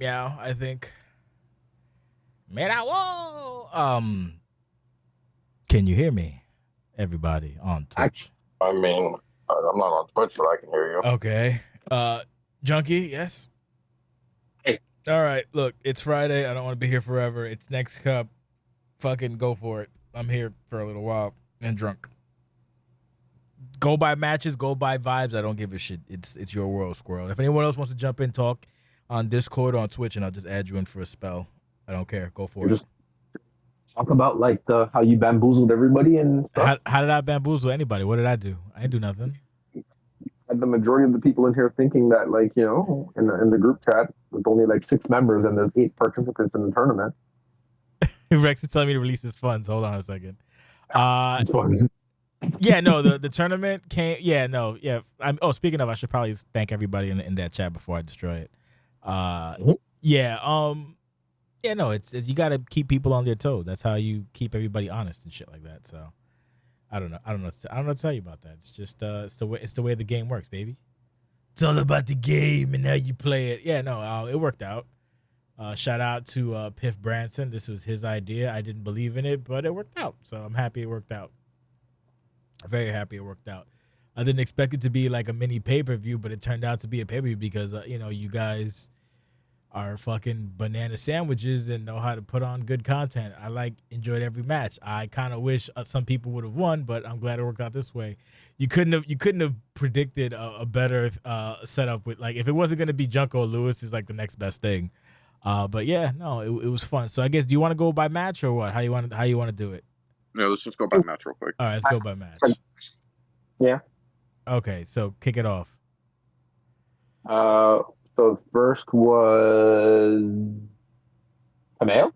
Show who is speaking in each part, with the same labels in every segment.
Speaker 1: Yeah, I think. Mira, whoa! Can you hear me, everybody on
Speaker 2: I,
Speaker 1: Twitch?
Speaker 3: I mean, I'm not on Twitch, but I can hear you.
Speaker 1: Okay. Junkie, yes.
Speaker 2: Hey.
Speaker 1: All right. Look, it's Friday. I don't want to be here forever. It's next cup. Fucking go for it. I'm here for a little while and drunk. Go by matches. Go by vibes. I don't give a shit. It's your world, squirrel. If anyone else wants to jump in, talk on Discord or on Twitch, and I'll just add you in for a spell. I don't care. Go for it.
Speaker 2: just talk about like how you bamboozled everybody and stuff.
Speaker 1: How did I bamboozle anybody? What did I do? I didn't do nothing.
Speaker 2: And the majority of the people in here thinking that, like, in the group chat with only like 6 members and there's 8 participants in the tournament.
Speaker 1: Rex is telling me to release his funds. Hold on a second.
Speaker 2: It's fun.
Speaker 1: Yeah, no, the tournament came. Yeah, no, yeah. Speaking of, I should probably thank everybody in that chat before I destroy it. Yeah, yeah, no, it's you got to keep people on their toes. That's how you keep everybody honest and shit like that. So, I don't know what to tell you about that. It's just it's the way the game works, baby. It's all about the game and how you play it. Yeah, no, it worked out. Shout out to Piff Branson. This was his idea. I didn't believe in it, but it worked out. So I'm happy it worked out. Very happy it worked out. I didn't expect it to be like a mini pay-per-view, but it turned out to be a pay-per-view because you guys are fucking banana sandwiches and know how to put on good content. I enjoyed every match. I kind of wish some people would have won, but I'm glad it worked out this way. You couldn't have predicted a better setup with, like, if it wasn't gonna be Junko Lewis is like the next best thing. But yeah, no, it was fun. So I guess, do you want to go by match or what? How you want to do it?
Speaker 3: Yeah, let's just go by match real quick.
Speaker 1: All right, let's go by match.
Speaker 2: Yeah.
Speaker 1: Okay, so kick it off.
Speaker 2: So first was Kameo?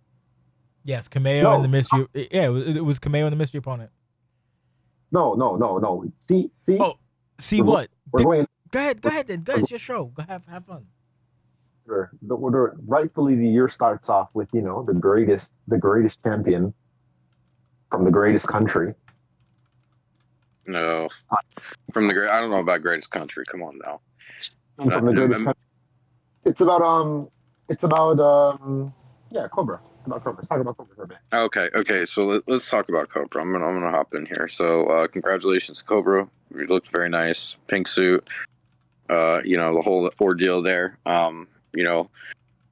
Speaker 1: Yes, Kameo and the mystery. Yeah, it was Kameo and the mystery opponent.
Speaker 2: No. See.
Speaker 1: Oh, see what?
Speaker 2: We're going.
Speaker 1: Go ahead then. Go ahead. It's your show. Go have fun.
Speaker 2: Rightfully, the year starts off with the greatest champion from the greatest country.
Speaker 3: No, from the great. I don't know about greatest country. Come on now.
Speaker 2: From the greatest country. It's about yeah, Cobra. It's about Cobra. Let's talk about Cobra for a bit.
Speaker 3: Okay. So let's talk about Cobra. I'm gonna hop in here. So congratulations, Cobra. You looked very nice. Pink suit. The whole ordeal there.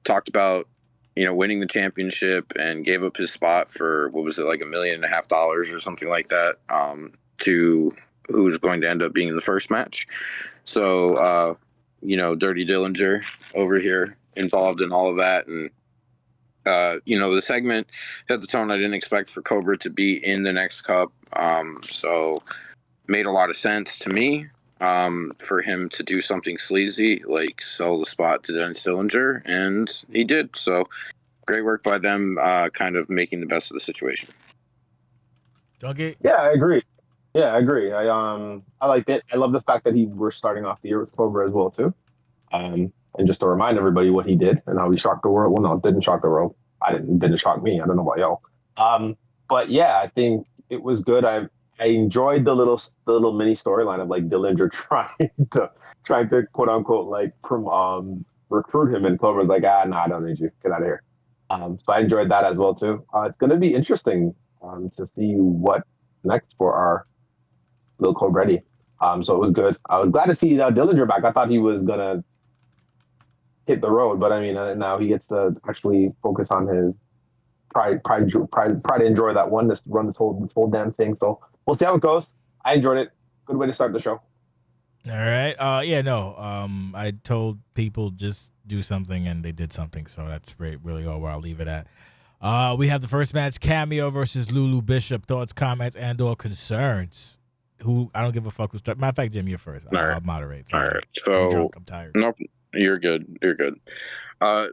Speaker 3: Talked about winning the championship and gave up his spot for, what was it, like $1.5 million or something like that, to who's going to end up being in the first match. So Dirty Dillinger over here involved in all of that. And the segment set the tone I didn't expect for Cobra to be in the next cup. So made a lot of sense to me. For him to do something sleazy, like sell the spot to Dennis Dillinger, and he did. So great work by them, kind of making the best of the situation.
Speaker 1: Okay.
Speaker 2: Yeah, I agree. I liked it. I love the fact that we're starting off the year with Cobra as well too. And just to remind everybody what he did and how he shocked the world. Well, no, it didn't shock the world. It didn't shock me. I don't know about y'all. But yeah, I think it was good. I enjoyed the little mini storyline of like Dillinger trying to quote unquote like recruit him, and Clover's like, no, I don't need you. Get out of here. So I enjoyed that as well too. It's going to be interesting to see what next for our little Cobretti. So it was good. I was glad to see Dillinger back. I thought he was gonna hit the road, but I mean, now he gets to actually focus on his pride to enjoy that one, run this whole damn thing. So we'll see how it goes. I enjoyed it. Good way to start the show.
Speaker 1: All right. I told people just do something, and they did something. So that's really all where I'll leave it at. We have the first match: Cameo versus Lulu Bishop. Thoughts, comments, and/or concerns? Who, I don't give a fuck who's starting. Matter of fact, Jim, you're first. I'll moderate.
Speaker 3: Sorry. All right. So
Speaker 1: I'm drunk. I'm tired.
Speaker 3: Nope. You're good.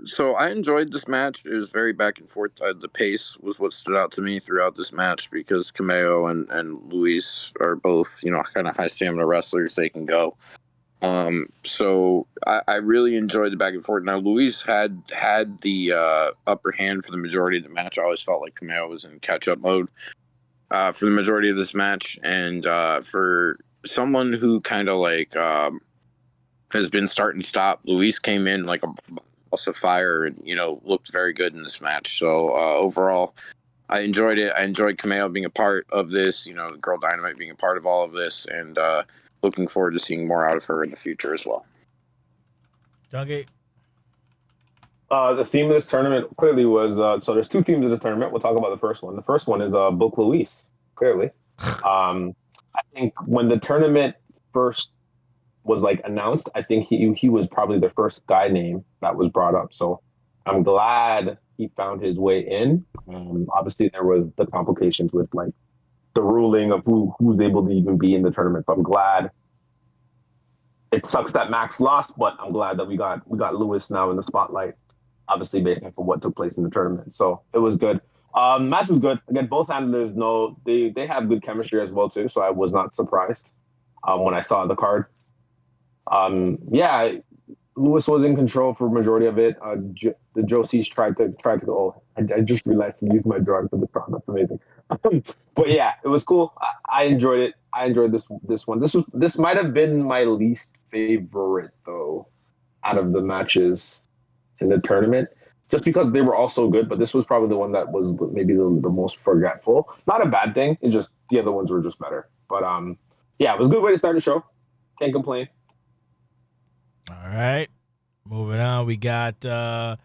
Speaker 3: So I enjoyed this match. It was very back and forth. The pace was what stood out to me throughout this match, because Cameo and Luis are both, kind of high stamina wrestlers. They can go. So I really enjoyed the back and forth. Now, Luis had the upper hand for the majority of the match. I always felt like Cameo was in catch-up mode for the majority of this match. And for someone who kind of like has been start and stop, Luis came in like also fire and, looked very good in this match. So overall, I enjoyed it. I enjoyed Kameo being a part of this, Girl Dynamite being a part of all of this, and looking forward to seeing more out of her in the future as well.
Speaker 1: Donkey.
Speaker 2: The theme of this tournament clearly was so there's two themes of the tournament. We'll talk about the first one. The first one is Book Luis, clearly. I think when the tournament first was like announced, I think he was probably the first guy name that was brought up. So I'm glad he found his way in. Obviously, there was the complications with like the ruling of who's able to even be in the tournament. But I'm glad. It sucks that Max lost, but I'm glad that we got Lewis now in the spotlight. Obviously, based off of what took place in the tournament, so it was good. Match was good. Again, both handlers know they have good chemistry as well too. So I was not surprised when I saw the card. Yeah, Lewis was in control for majority of it. The Josies tried to go. I just realized to use my drug for the crowd. That's amazing. But yeah, it was cool. I enjoyed it. I enjoyed this one. This might have been my least favorite though, out of the matches in the tournament, just because they were all so good. But this was probably the one that was maybe the most forgetful. Not a bad thing. It just the other ones were just better. But yeah, it was a good way to start the show. Can't complain.
Speaker 1: All right. Moving on, we got that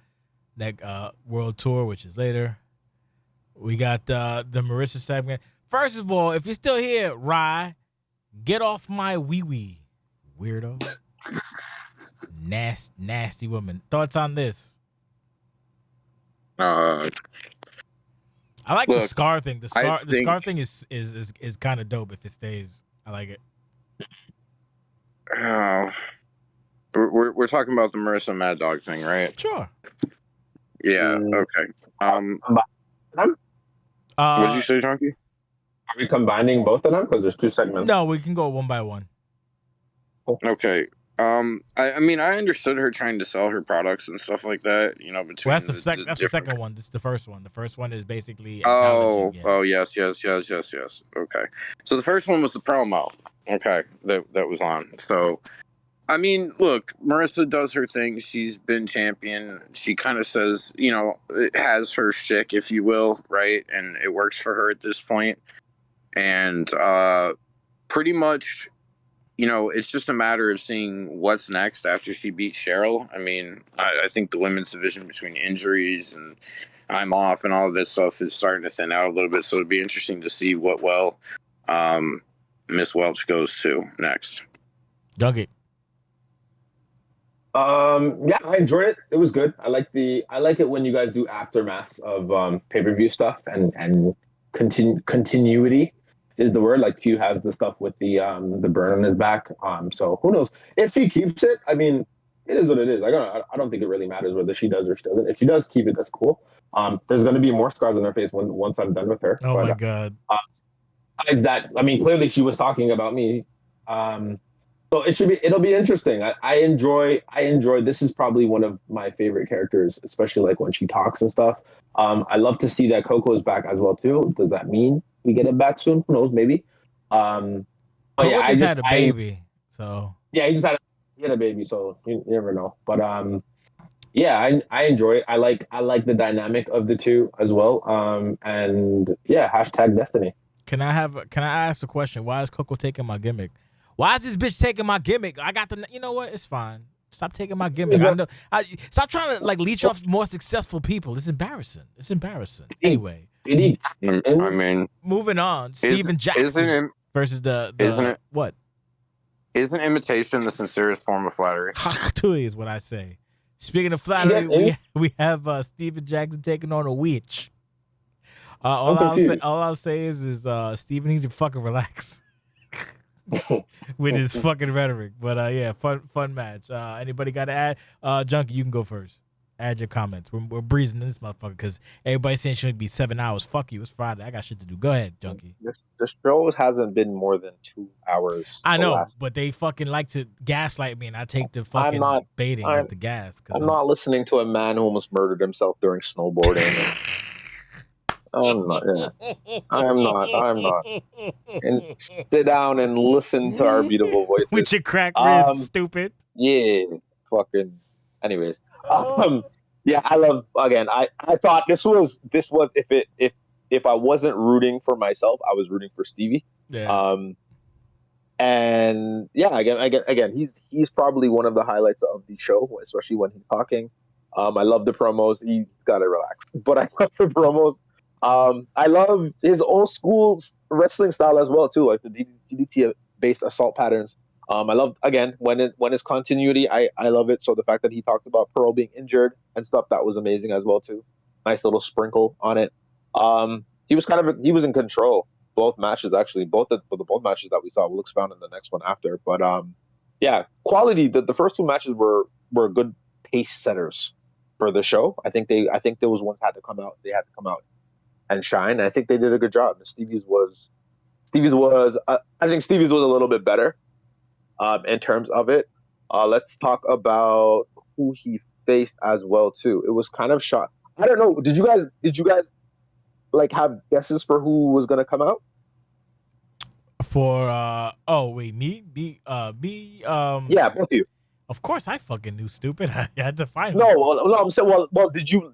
Speaker 1: World Tour, which is later. We got the Marissa segment. First of all, if you're still here, Rye, get off my wee-wee, weirdo. Nasty woman. Thoughts on this?
Speaker 3: Uh,
Speaker 1: I like the
Speaker 3: Look,
Speaker 1: scar thing. The scar thing is kind of dope if it stays. I like it.
Speaker 3: We're talking about the Marissa Mad Dog thing, right?
Speaker 1: Sure.
Speaker 3: Yeah. Okay. What did you say, Chunky?
Speaker 2: Are we combining both of them? Because there's two segments.
Speaker 1: No, we can go one by one.
Speaker 3: Okay. I mean, I understood her trying to sell her products and stuff like that. Between
Speaker 1: that's the second one. This is the first one. The first one is basically
Speaker 3: yes. Okay. So the first one was the promo. Okay, that was on. So, I mean, look, Marissa does her thing. She's been champion. She kind of says, it has her shtick, if you will, right? And it works for her at this point. And pretty much, it's just a matter of seeing what's next after she beats Cheryl. I mean, I think the women's division between injuries and I'm off and all of this stuff is starting to thin out a little bit. So it'd be interesting to see what Miss Welch goes to next.
Speaker 1: Doug.
Speaker 2: Yeah, I enjoyed it. It was good. I like it when you guys do aftermaths of pay-per-view stuff and continuity is the word. Like Q has the stuff with the burn on his back. So who knows if he keeps it? I mean, it is what it is. I don't think it really matters whether she does or she doesn't. If she does keep it, that's cool. There's going to be more scars on her face once I'm done with her.
Speaker 1: Oh my god.
Speaker 2: That I mean, clearly she was talking about me. So it'll be interesting. I enjoy this is probably one of my favorite characters, especially like when she talks and stuff. I love to see that Coco is back as well too. Does that mean we get it back soon? Who knows, maybe.
Speaker 1: Coco just had a baby. So
Speaker 2: yeah, he had a baby, so you never know. But yeah, I enjoy it. I like the dynamic of the two as well. And yeah, #Destiny.
Speaker 1: Can I ask a question? Why is Coco taking my gimmick? Why is this bitch taking my gimmick? I got the. You know what? It's fine. Stop taking my gimmick. Stop trying to like leech off more successful people. It's embarrassing. Anyway,
Speaker 3: I mean,
Speaker 1: moving on. Steven Jackson versus the what?
Speaker 3: Isn't imitation the sincerest form of flattery?
Speaker 1: Is what I say. Speaking of flattery, we have Steven Jackson taking on a witch. All I'll say is Steven needs to fucking relax with his fucking rhetoric. But yeah, fun match. Anybody got to add? Junkie, you can go first. Add your comments. We're breezing this motherfucker because everybody's saying it should be 7 hours. Fuck you. It's Friday. I got shit to do. Go ahead, Junkie.
Speaker 4: This show hasn't been more than 2 hours.
Speaker 1: I know, but they fucking like to gaslight me, and I take the fucking baiting of the gas.
Speaker 4: I'm not listening to a man who almost murdered himself during snowboarding. I'm not. And sit down and listen to our beautiful voices.
Speaker 1: With your crack ribs, stupid.
Speaker 4: Yeah, fucking. Anyways, Yeah, I love again. I thought this was if I wasn't rooting for myself, I was rooting for Stevie.
Speaker 1: Yeah.
Speaker 4: And yeah, again, he's probably one of the highlights of the show, especially when he's talking. I love the promos. He's got to relax, but I love the promos. I love his old school wrestling style as well too, like the DDT based assault patterns. I love again when it's continuity. I love it. So the fact that he talked about Pearl being injured and stuff, that was amazing as well too. Nice little sprinkle on it. He was he was in control both matches actually. Both matches that we saw. We'll expound on the next one after. But yeah, quality. The first two matches were good pace setters for the show. I think those ones had to come out. They had to come out and shine. And I think they did a good job. Stevie's was I think Stevie's was a little bit better in terms of it. Let's talk about who he faced as well too. It was kind of shot. I don't know. Did you guys like have guesses for who was gonna come out?
Speaker 1: For oh wait, me
Speaker 4: Yeah, both of you.
Speaker 1: of course I fucking knew, stupid. I had to find
Speaker 4: No,
Speaker 1: him.
Speaker 4: no, I'm saying, well, did you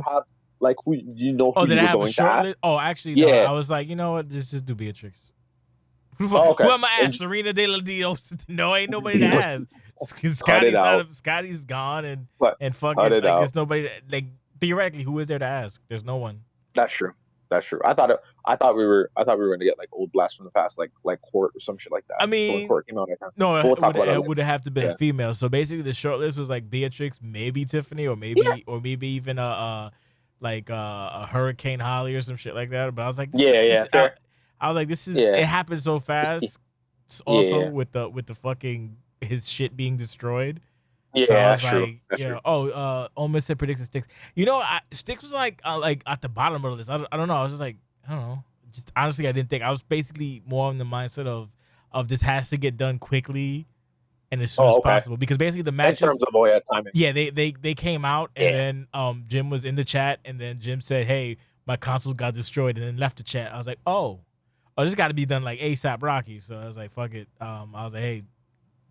Speaker 4: have like who you know who
Speaker 1: Oh,
Speaker 4: you
Speaker 1: did I
Speaker 4: were
Speaker 1: have a
Speaker 4: going to
Speaker 1: short
Speaker 4: ask?
Speaker 1: list? Oh, actually, no.
Speaker 4: Yeah.
Speaker 1: I was like, you know what? Just do Beatrix. Who
Speaker 4: Oh, okay.
Speaker 1: am I ask? Serena De La Dios? No, ain't nobody to ask.
Speaker 4: Cut it out.
Speaker 1: Scotty's gone, and
Speaker 4: Cut
Speaker 1: fucking
Speaker 4: it
Speaker 1: like
Speaker 4: out.
Speaker 1: there's nobody. Like theoretically, who is there to ask? There's no one.
Speaker 4: That's true. I thought we were going to get like old blast from the past, like Court or some shit like that.
Speaker 1: I
Speaker 4: So when
Speaker 1: mean,
Speaker 4: Court came out,
Speaker 1: no,
Speaker 4: we'll talk about
Speaker 1: it would have to been
Speaker 4: Yeah.
Speaker 1: a female. So basically, the short list was like Beatrix, maybe Tiffany, or maybe even a Hurricane Holly or some shit like that. But I was like,
Speaker 4: fair.
Speaker 1: I was like, this is
Speaker 4: Yeah.
Speaker 1: it happened so fast. Also
Speaker 4: Yeah.
Speaker 1: with the fucking his shit being destroyed.
Speaker 4: Yeah,
Speaker 1: So I was
Speaker 4: that's true.
Speaker 1: like,
Speaker 4: That's
Speaker 1: you
Speaker 4: true.
Speaker 1: know, almost said predicts Sticks. You know, Sticks was like at the bottom of the list. I don't know. I was just like, I don't know. Just honestly, I didn't think. I was basically more in the mindset of this has to get done quickly and as soon as possible, because basically the
Speaker 4: In
Speaker 1: matches.
Speaker 4: terms of timing.
Speaker 1: Yeah, they came out and then Jim was in the chat and then Jim said, "Hey, my consoles got destroyed," and then left the chat. I was like, oh, this got to be done like ASAP Rocky. So I was like, fuck it. I was like, hey,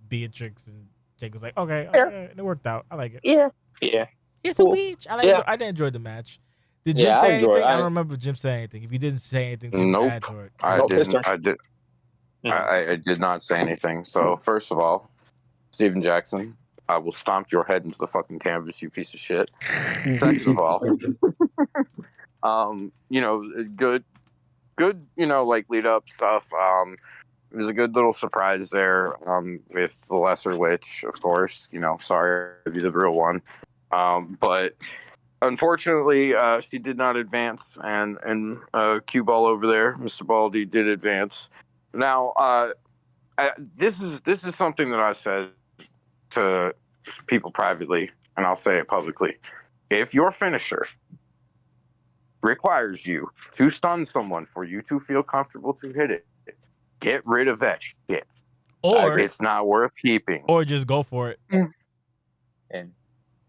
Speaker 1: Beatrix, and Jake was like, okay, and it worked out. I like it.
Speaker 4: Yeah.
Speaker 1: It's
Speaker 4: Cool.
Speaker 1: a witch. I did enjoy the match. Did Jim
Speaker 4: Yeah, I
Speaker 1: say
Speaker 4: enjoyed
Speaker 1: anything?
Speaker 4: it.
Speaker 1: I don't remember Jim saying anything. If you didn't say anything, Jim
Speaker 3: Nope.
Speaker 1: add to it.
Speaker 3: I
Speaker 4: Nope, his
Speaker 3: didn't.
Speaker 4: turn.
Speaker 3: I did.
Speaker 4: Mhm.
Speaker 3: I did not say anything. So first of all, Steven Jackson, I will stomp your head into the fucking canvas, you piece of shit. Second of all, you know, good, you know, like lead up stuff. It was a good little surprise there. With the Lesser Witch, of course. You know, sorry to be the real one. But unfortunately, she did not advance, and cue ball over there, Mr. Baldy did advance. Now, this is something that I said to people privately, and I'll say it publicly. If your finisher requires you to stun someone for you to feel comfortable to hit it, get rid of that shit.
Speaker 1: Or
Speaker 3: it's not worth keeping.
Speaker 1: Or just go for it.
Speaker 4: And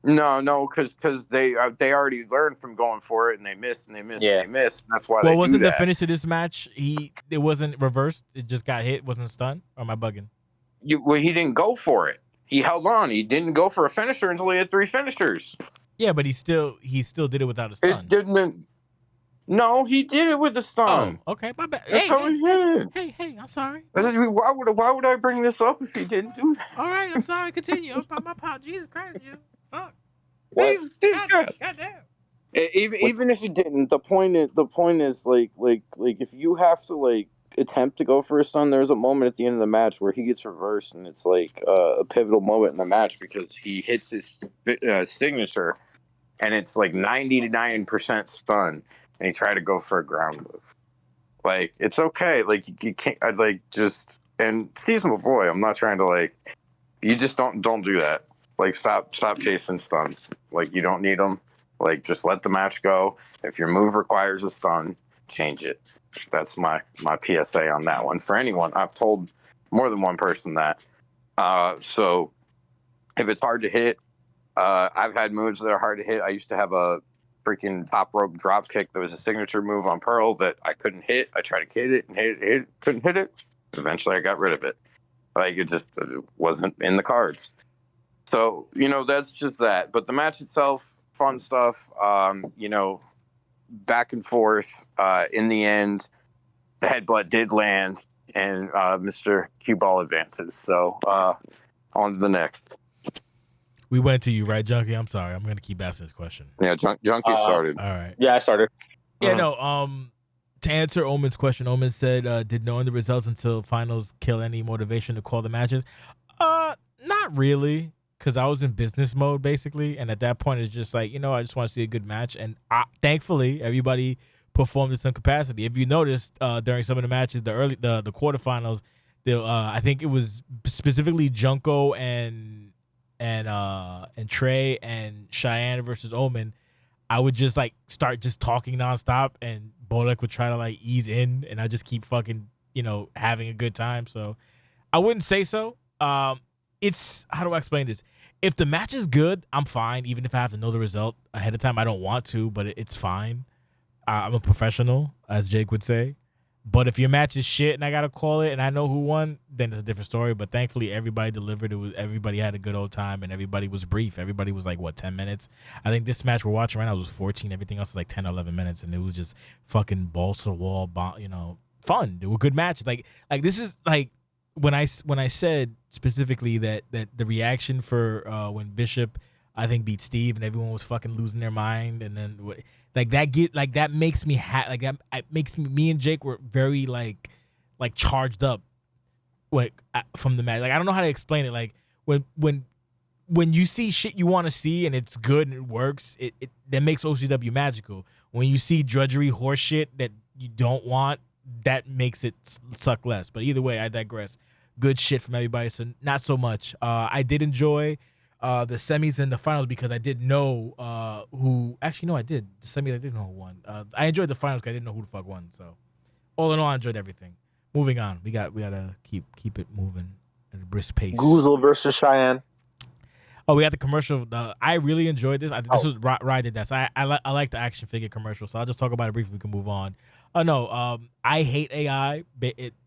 Speaker 3: no, because they already learned from going for it, and they missed, and they missed, and they missed. And that's why
Speaker 1: Well,
Speaker 3: they
Speaker 1: wasn't
Speaker 3: do
Speaker 1: the
Speaker 3: that.
Speaker 1: finish of this match? It wasn't reversed. It just got hit. Wasn't stunned. Or am I bugging?
Speaker 3: He didn't go for it. He held on. He didn't go for a finisher until he had 3 finishers.
Speaker 1: Yeah, but he still did it without a stun.
Speaker 3: It didn't. No, he did it with a stun.
Speaker 1: Oh, okay, my bad.
Speaker 3: That's how he hit it.
Speaker 1: Hey, I'm sorry.
Speaker 3: Why would I bring this up if he didn't do that?
Speaker 1: All right, I'm sorry. Continue. My apologies. Jesus Christ, you. Fuck. God damn.
Speaker 3: Even if he didn't, the point is like if you have to like attempt to go for a stun, there's a moment at the end of the match where he gets reversed, and it's like a pivotal moment in the match because he hits his signature, and it's like 99% stun, and he tried to go for a ground move. Like, it's okay. Like, you can't. I'd like just and seasonal boy. I'm not trying to like. You just don't do that. Like, stop chasing stuns. Like, you don't need them. Like, just let the match go. If your move requires a stun, change it. That's my PSA on that one. For anyone, I've told more than one person that. So if it's hard to hit, I've had moves that are hard to hit. I used to have a freaking top rope drop kick that was a signature move on Pearl that I couldn't hit. I tried to hit it and hit it, couldn't hit it. Eventually, I got rid of it. Like, it just wasn't in the cards. So, that's just that. But the match itself, fun stuff. Back and forth. In the end, the headbutt did land, and Mr. Cue Ball advances. So, on to the next.
Speaker 1: We went to you, right, Junkie? I'm sorry. I'm going to keep asking this question.
Speaker 3: Yeah, Junkie started.
Speaker 1: All right.
Speaker 4: Yeah, I started.
Speaker 1: Yeah, no. To answer Omen's question, Omen said, did knowing the results until finals kill any motivation to call the matches? Not really, because I was in business mode, basically. And at that point, it's just like, I just want to see a good match. And thankfully, everybody performed in some capacity. If you noticed, during some of the matches, the quarterfinals, I think it was specifically Junko and Trey and Cheyenne versus Omen. I would just start just talking nonstop, and Bolek would try to ease in, and I just keep fucking having a good time. So I wouldn't say so. It's, how do I explain this? If the match is good, I'm fine, even if I have to know the result ahead of time. I don't want to, but it's fine. I'm a professional, as Jake would say. But if your match is shit and I gotta call it and I know who won, then it's a different story. But thankfully, everybody delivered. Everybody had a good old time, and everybody was brief. Everybody was 10 minutes. I think this match we're watching right now was 14. Everything else is 10, 11 minutes, and it was just fucking balls to the wall. Fun. They were good matches. This is when I said specifically that the reaction for when Bishop, I think, beat Steve and everyone was fucking losing their mind, and then that makes me it makes me and Jake were very charged up from the match. I don't know how to explain it. When you see shit you want to see and it's good and it works, it that makes OCW magical. When you see drudgery horse shit that you don't want, that makes it suck less. But either way, I digress. Good shit from everybody, so not so much. I did enjoy the semis and the finals because I did know who. Actually, no, I did. The semis, I didn't know who won. I enjoyed the finals because I didn't know who the fuck won. So, all in all, I enjoyed everything. Moving on, we gotta keep it moving at a brisk pace.
Speaker 4: Goozle versus Cheyenne.
Speaker 1: Oh, we got the commercial. I really enjoyed this. This was Riot did that. So I like the action figure commercial. So I'll just talk about it briefly. We can move on. I hate AI.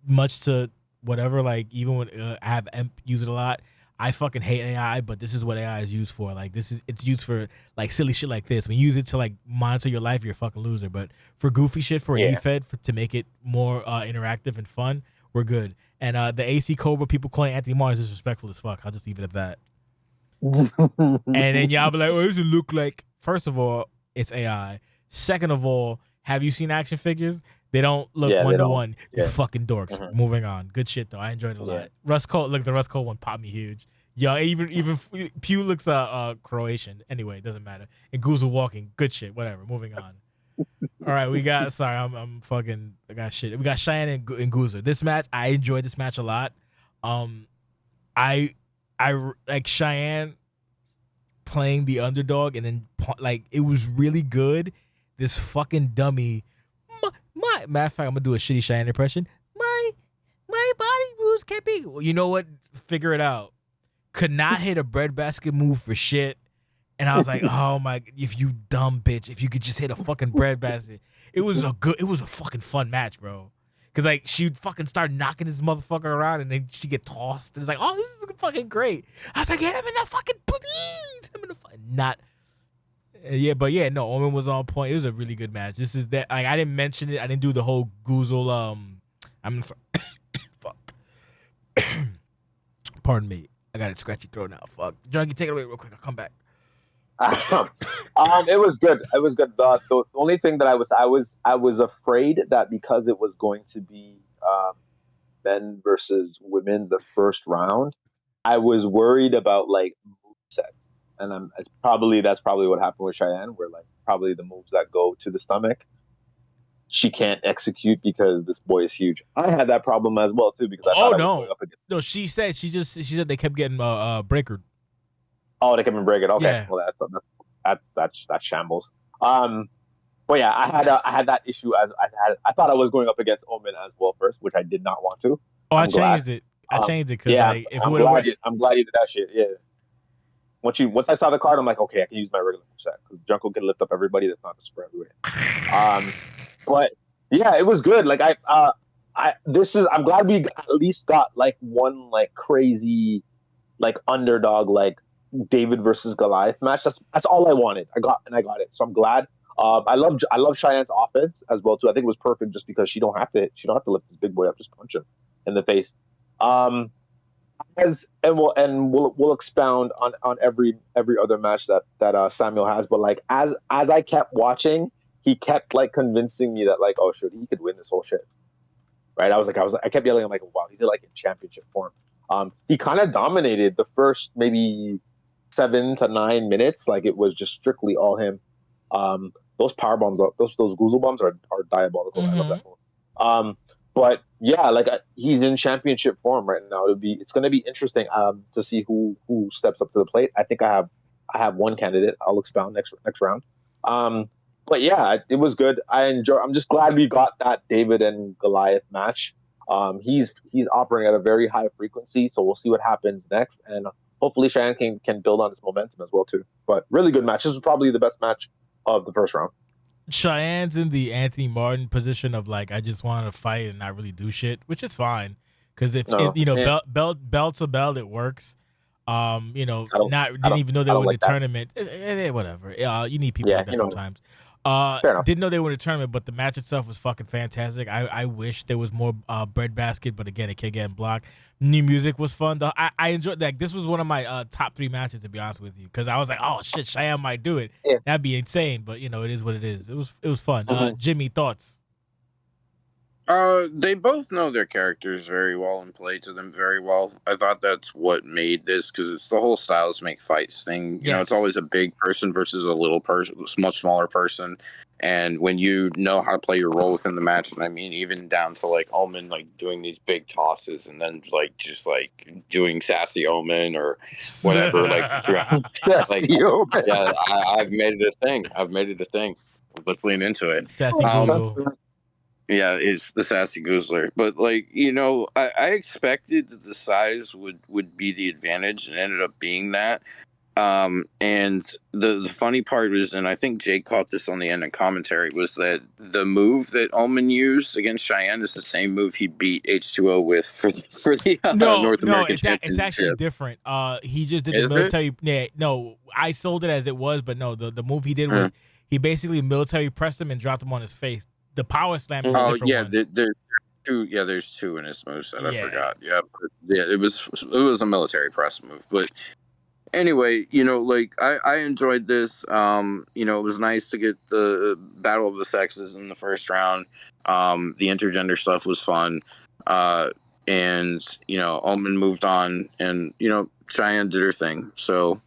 Speaker 1: Much to whatever. Even when I have used it a lot. I fucking hate AI, but this is what AI is used for. It's used for silly shit like this. When you use it to monitor your life, you're a fucking loser. But for goofy shit, for an EFED, to make it more interactive and fun, we're good. And the AC Cobra, people calling Anthony Martin is disrespectful as fuck. I'll just leave it at that. And then y'all be like, "Oh, does it look like?" First of all, it's AI. Second of all, have you seen action figures? They don't look one to one. You fucking dorks. Mm-hmm. Moving on. Good shit though. I enjoyed it a lot. Russ Cole, look, the Russ Cole one popped me huge. Yeah, even Pew looks Croatian. Anyway, it doesn't matter. And Goose walking. Good shit. Whatever. Moving on. All right, we got. Sorry, I'm fucking. I got shit. We got Cheyenne and Goozer. This match, I enjoyed this match a lot. I like Cheyenne playing the underdog, and then it was really good. This fucking dummy. My matter of fact, I'm gonna do a shitty Cheyenne impression. My body moves can't be. Well, you know what? Figure it out. Could not hit a breadbasket move for shit. And I was like, oh my, if you dumb bitch, if you could just hit a fucking breadbasket. It was a fucking fun match, bro. Cause she'd fucking start knocking this motherfucker around and then she'd get tossed. It's like, oh, this is fucking great. I was like, hit him in the fucking, please. Hit him in the fucking, not. Yeah, but yeah, no, Omen was on point. It was a really good match. This is that, I didn't mention it. I didn't do the whole Goozle, I'm sorry. Fuck. Pardon me. I got a scratchy throat now. Fuck. Junkie, take it away real quick. I'll come back.
Speaker 4: It was good. It was good. The only thing that I was afraid that because it was going to be men versus women the first round, I was worried about movesets. And that's probably what happened with Cheyenne, where probably the moves that go to the stomach, she can't execute because this boy is huge. I had that problem as well too because I thought I was going up against.
Speaker 1: No, she said they kept getting breakered.
Speaker 4: Oh, they kept getting breakered. Okay,
Speaker 1: yeah.
Speaker 4: Well that's shambles. But yeah, I had that issue I thought I was going up against Omen as well first, which I did not want to.
Speaker 1: Oh, I changed it because
Speaker 4: I'm glad you did that shit. Yeah. Once I saw the card, I'm like, okay, I can use my regular set because Junko can lift up everybody. That's not the spread everybody. But yeah, it was good. I'm glad we at least got one crazy underdog David versus Goliath match. That's all I wanted. I got it. So I'm glad. I love Cheyenne's offense as well too. I think it was perfect just because she don't have to lift this big boy up, just punch him in the face. We'll expound on every other match that Samuel has. But like as I kept watching, he kept like convincing me that like, oh shit, he could win this whole shit. Right? I kept yelling, I'm like, wow, he's like in championship form. He kind of dominated the first maybe 7 to 9 minutes. Like it was just strictly all him. Those power bombs, those goozle bombs are diabolical. I love that move. But yeah, like he's in championship form right now. It's going to be interesting to see who steps up to the plate. I think I have one candidate. I'll expound next round. But yeah, it was good. I'm just glad we got that David and Goliath match. He's operating at a very high frequency, so we'll see what happens next, and hopefully Cheyenne can build on his momentum as well too. But really good match. This was probably the best match of the first round.
Speaker 1: Cheyenne's in the Anthony Martin position of like, I just want to fight and not really do shit, which is fine because belt's a belt, it works. Didn't even know they were in the tournament. Whatever. You need people like that sometimes. Didn't know they were in the tournament, but the match itself was fucking fantastic. I wish there was more breadbasket, but again, it kept getting blocked. New music was fun though. I enjoyed that. This was one of my top 3 matches, to be honest with you, because I was like, oh shit, Cheyenne might do it. Yeah. That'd be insane, but it is what it is. It was fun. Jimmy, thoughts?
Speaker 3: They both know their characters very well and play to them very well. I thought that's what made this, because it's the whole styles make fights thing. You know, it's always a big person versus a little person, much smaller person. And when you know how to play your role within the match, and I mean, even down to like Omen, like doing these big tosses and then like just like doing sassy Omen or whatever, like throughout. Like, yeah, I've made it a thing. Let's lean into it.
Speaker 1: Sassy Goozle.
Speaker 3: Yeah, it's the sassy goozler. But like, I expected that the size would be the advantage, and ended up being that. And the funny part was, and I think Jake caught this on the end of commentary, was that the move that Ullman used against Cheyenne is the same move he beat H2O with for the North American Championship.
Speaker 1: It's actually different. He just did the military. Yeah, no, I sold it as it was, but no, the move he did was he basically military pressed him and dropped him on his face. The power slam is a different one.
Speaker 3: There's two. Yeah, there's 2 in his moveset. I forgot. Yeah, it was a military press move. But anyway, like I enjoyed this. It was nice to get the battle of the sexes in the first round. The intergender stuff was fun. And Omen moved on, and Cheyenne did her thing. So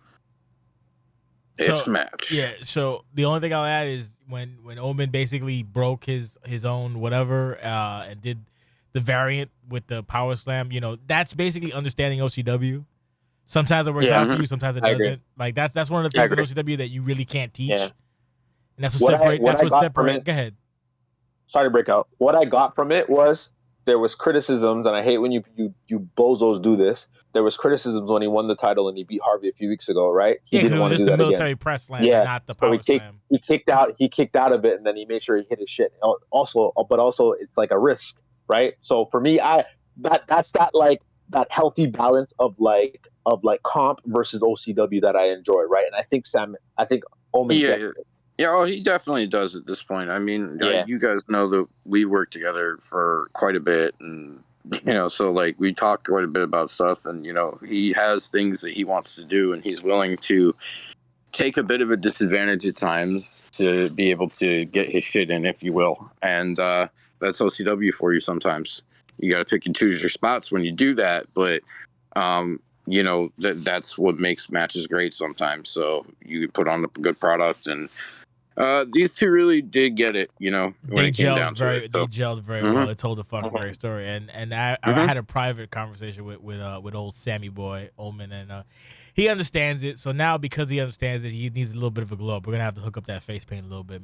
Speaker 3: it's a match.
Speaker 1: Yeah. So the only thing I'll add is when Omen basically broke his own whatever and did the variant with the power slam, that's basically understanding OCW. Sometimes it works out for you, sometimes it doesn't. Agree. Like that's one of the things in OCW that you really can't teach. Yeah. And that's what separates. Go ahead.
Speaker 4: Sorry to break out. What I got from it was there was criticisms, and I hate when you bozos do this. There was criticisms when he won the title and he beat Harvey a few weeks ago, right?
Speaker 1: He didn't want to do that again. It was just the military press slam, not the power slam.
Speaker 4: He kicked out of it, and then he made sure he hit his shit. Also, it's like a risk, right? So for me, that's that healthy balance of comp versus OCW that I enjoy, right? And I think Omen gets it.
Speaker 3: Yeah, he definitely does at this point. I mean, you guys know that we worked together for quite a bit, and so like we talk quite a bit about stuff, and he has things that he wants to do, and he's willing to take a bit of a disadvantage at times to be able to get his shit in, if you will. And that's OCW for you sometimes. You got to pick and choose your spots when you do that, but that's what makes matches great sometimes. So you put on a good product, and these two really did get it, when it came down to it.
Speaker 1: They gelled very well. They told a fucking great story. And I had a private conversation with old Sammy boy, Omen, and he understands it. So now, because he understands it, he needs a little bit of a glow up. We're going to have to hook up that face paint a little bit.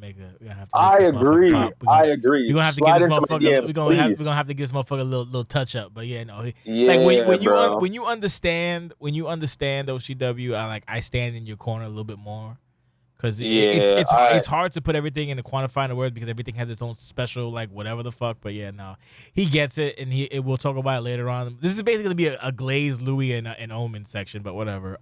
Speaker 4: I agree. We're
Speaker 1: going to have to give this motherfucker we're gonna have to give this motherfucker a little touch up. But when you understand OCW, I stand in your corner a little bit more. Because it's hard to put everything into quantifying the words, because everything has its own special, whatever the fuck. But he gets it, and we'll talk about it later on. This is basically going to be a glazed Louis and Omen section, but whatever.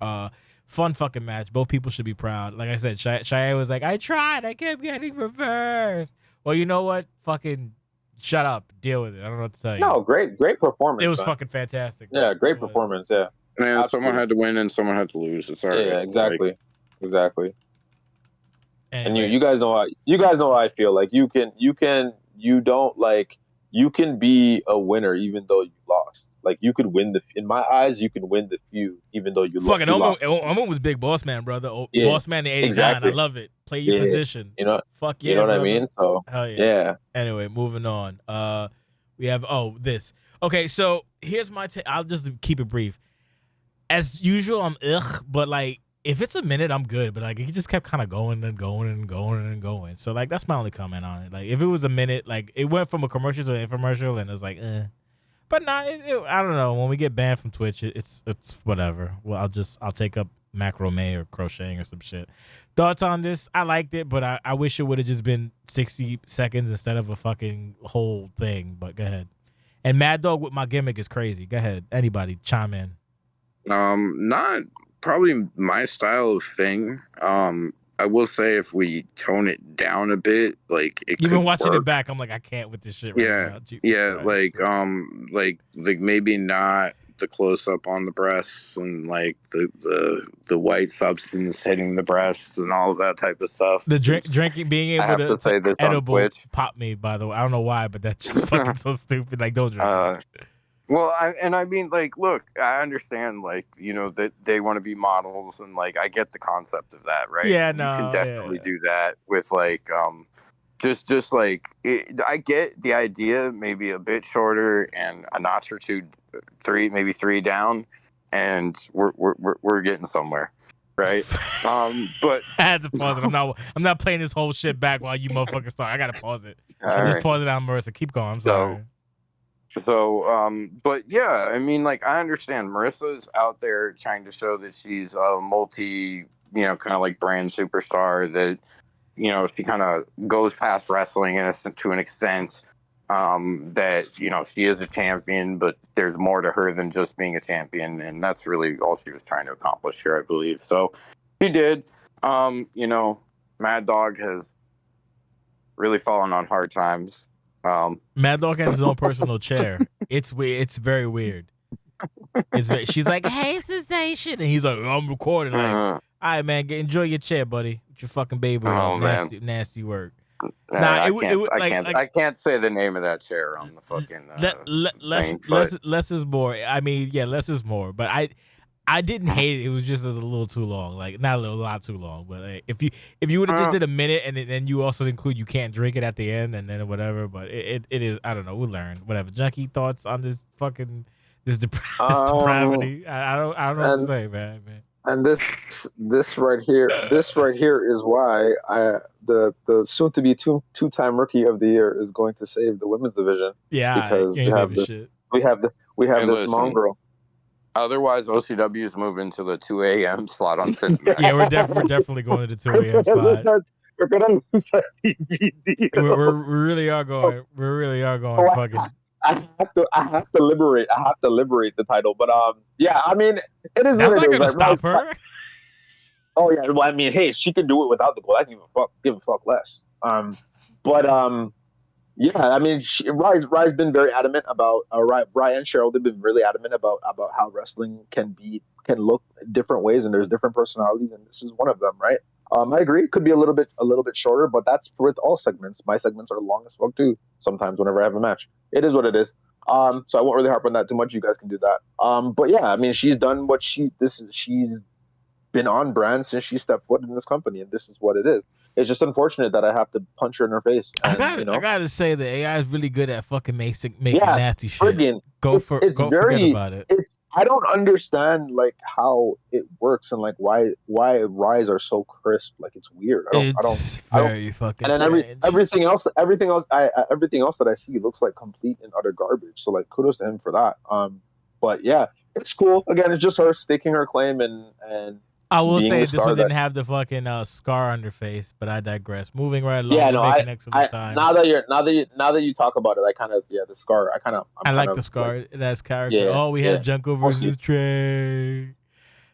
Speaker 1: Fun fucking match. Both people should be proud. Like I said, Shia was like, I tried. I kept getting reversed. Well, you know what? Fucking shut up. Deal with it. I don't know what to tell you.
Speaker 4: No, great performance.
Speaker 1: It was
Speaker 4: man.
Speaker 1: fucking fantastic.
Speaker 4: Yeah, great performance. Yeah.
Speaker 3: Man,
Speaker 4: Absolutely.
Speaker 3: someone had to win and someone had to lose. It's all right.
Speaker 4: Yeah, exactly. Exactly.
Speaker 1: Anyway.
Speaker 4: And you guys know how I feel. Like you can be a winner even though you lost. Like you could win in my eyes, you can win the feud even though you
Speaker 1: fucking
Speaker 4: lost.
Speaker 1: Omo was big boss man, brother.
Speaker 4: Yeah,
Speaker 1: Boss man in 89.
Speaker 4: exactly.
Speaker 1: I love it. Play your position.
Speaker 4: You know,
Speaker 1: fuck yeah.
Speaker 4: You know what
Speaker 1: brother.
Speaker 4: I mean? So
Speaker 1: hell
Speaker 4: yeah.
Speaker 1: Anyway, moving on. We have this. Okay, so here's my take. I'll just keep it brief. As usual, I'm but like if it's a minute, I'm good. But like it just kept kind of going and going and going and going. So like that's my only comment on it. Like if it was a minute, like it went from a commercial to an infomercial, and it's like But nah, I don't know. When we get banned from Twitch, it's whatever. Well, I'll take up macrame or crocheting or some shit. Thoughts on this? I liked it, but I wish it would have just been 60 seconds instead of a fucking whole thing. But go ahead. And Mad Dog with my gimmick is crazy. Go ahead. Anybody chime in.
Speaker 3: Not probably my style of thing. I will say if we tone it down a bit, like it
Speaker 1: You've
Speaker 3: could
Speaker 1: been watching
Speaker 3: work.
Speaker 1: it back. I'm like, I can't with this shit right now. Jesus
Speaker 3: Yeah,
Speaker 1: Christ.
Speaker 3: like maybe not the close up on the breasts and like the white substance hitting the breasts and all of that type of stuff.
Speaker 1: The drinking, being able
Speaker 3: I have to say this
Speaker 1: edible
Speaker 3: on Twitch.
Speaker 1: pop me, by the way. I don't know why, but that's just fucking so stupid. Like, don't drink.
Speaker 3: Well, I mean, like, look, I understand, like, you know, that they want to be models, and like, I get the concept of that, right?
Speaker 1: Yeah,
Speaker 3: you can definitely
Speaker 1: yeah.
Speaker 3: do that with like, just like, I get the idea, maybe a bit shorter and a notch or two, maybe three down, and we're getting somewhere, right? But
Speaker 1: I had to pause it. I'm not playing this whole shit back while you motherfuckers start. I gotta pause it. Just pause it on Marissa. Keep going. I'm sorry.
Speaker 3: So, but yeah, I mean, like, I understand Marissa's out there trying to show that she's a multi, you know, kind of like brand superstar that, you know, she kind of goes past wrestling to an extent, that, you know, she is a champion, but there's more to her than just being a champion. And that's really all she was trying to accomplish here, I believe. So she did. You know, Mad Dog has really fallen on hard times.
Speaker 1: Mad Dog has his own personal chair. It's weird. It's very weird. She's like, hey, sensation. And he's like, I'm recording. Like, all right, man, enjoy your chair, buddy. With your fucking baby. Nasty work.
Speaker 3: I can't say the name of that chair on the fucking
Speaker 1: less is more. I mean, yeah, less is more. But I didn't hate it. It was just a little too long. Like not a lot too long. But like, if you would have just did a minute and then you also include you can't drink it at the end and then whatever. But it is, I don't know. We'll learn. Whatever. Junkie thoughts on this fucking this depravity. I don't know what to say, man.
Speaker 4: And this right here is why the soon to be two-time rookie of the year is going to save the women's division.
Speaker 1: Yeah,
Speaker 4: because we have this mongrel.
Speaker 3: Otherwise, OCW is moving to the 2 a.m. slot on Cinemax.
Speaker 1: Yeah, we're definitely going to the 2 a.m. slot.
Speaker 4: We're gonna lose our TV deal.
Speaker 1: We really are going. We really are going. Fucking.
Speaker 4: I have to liberate the title, but yeah, I mean, it is.
Speaker 1: That's
Speaker 4: what
Speaker 1: not
Speaker 4: it
Speaker 1: gonna
Speaker 4: is.
Speaker 1: stop her.
Speaker 4: Oh yeah, well, I mean, hey, she can do it without the goal. I give a fuck less. Yeah, I mean, Rye's been very adamant about Ryan and Cheryl. They've been really adamant about how wrestling can look different ways, and there's different personalities, and this is one of them, right? I agree. It could be a little bit shorter, but that's with all segments. My segments are long as fuck too. Sometimes whenever I have a match, it is what it is. So I won't really harp on that too much. You guys can do that. But yeah, I mean, she's done what she's been on brand since she stepped foot in this company, and this is what it is. It's just unfortunate that I have to punch her in her face. And,
Speaker 1: I gotta say the AI is really good at fucking making nasty shit.
Speaker 4: Friggin',
Speaker 1: forget about it.
Speaker 4: I don't understand like how it works and like why Rise are so crisp. Like it's weird.
Speaker 1: It's very fucking.
Speaker 4: And then everything else that I see looks like complete and utter garbage. So like kudos to him for that. But yeah, it's cool. Again, it's just her staking her claim and.
Speaker 1: I will say this one didn't have the fucking scar on her face, but I digress. Moving right along.
Speaker 4: Yeah, no, now that you talk about it, I kind of the scar. I like
Speaker 1: the scar. That's character. Yeah, we had Junko versus Trey.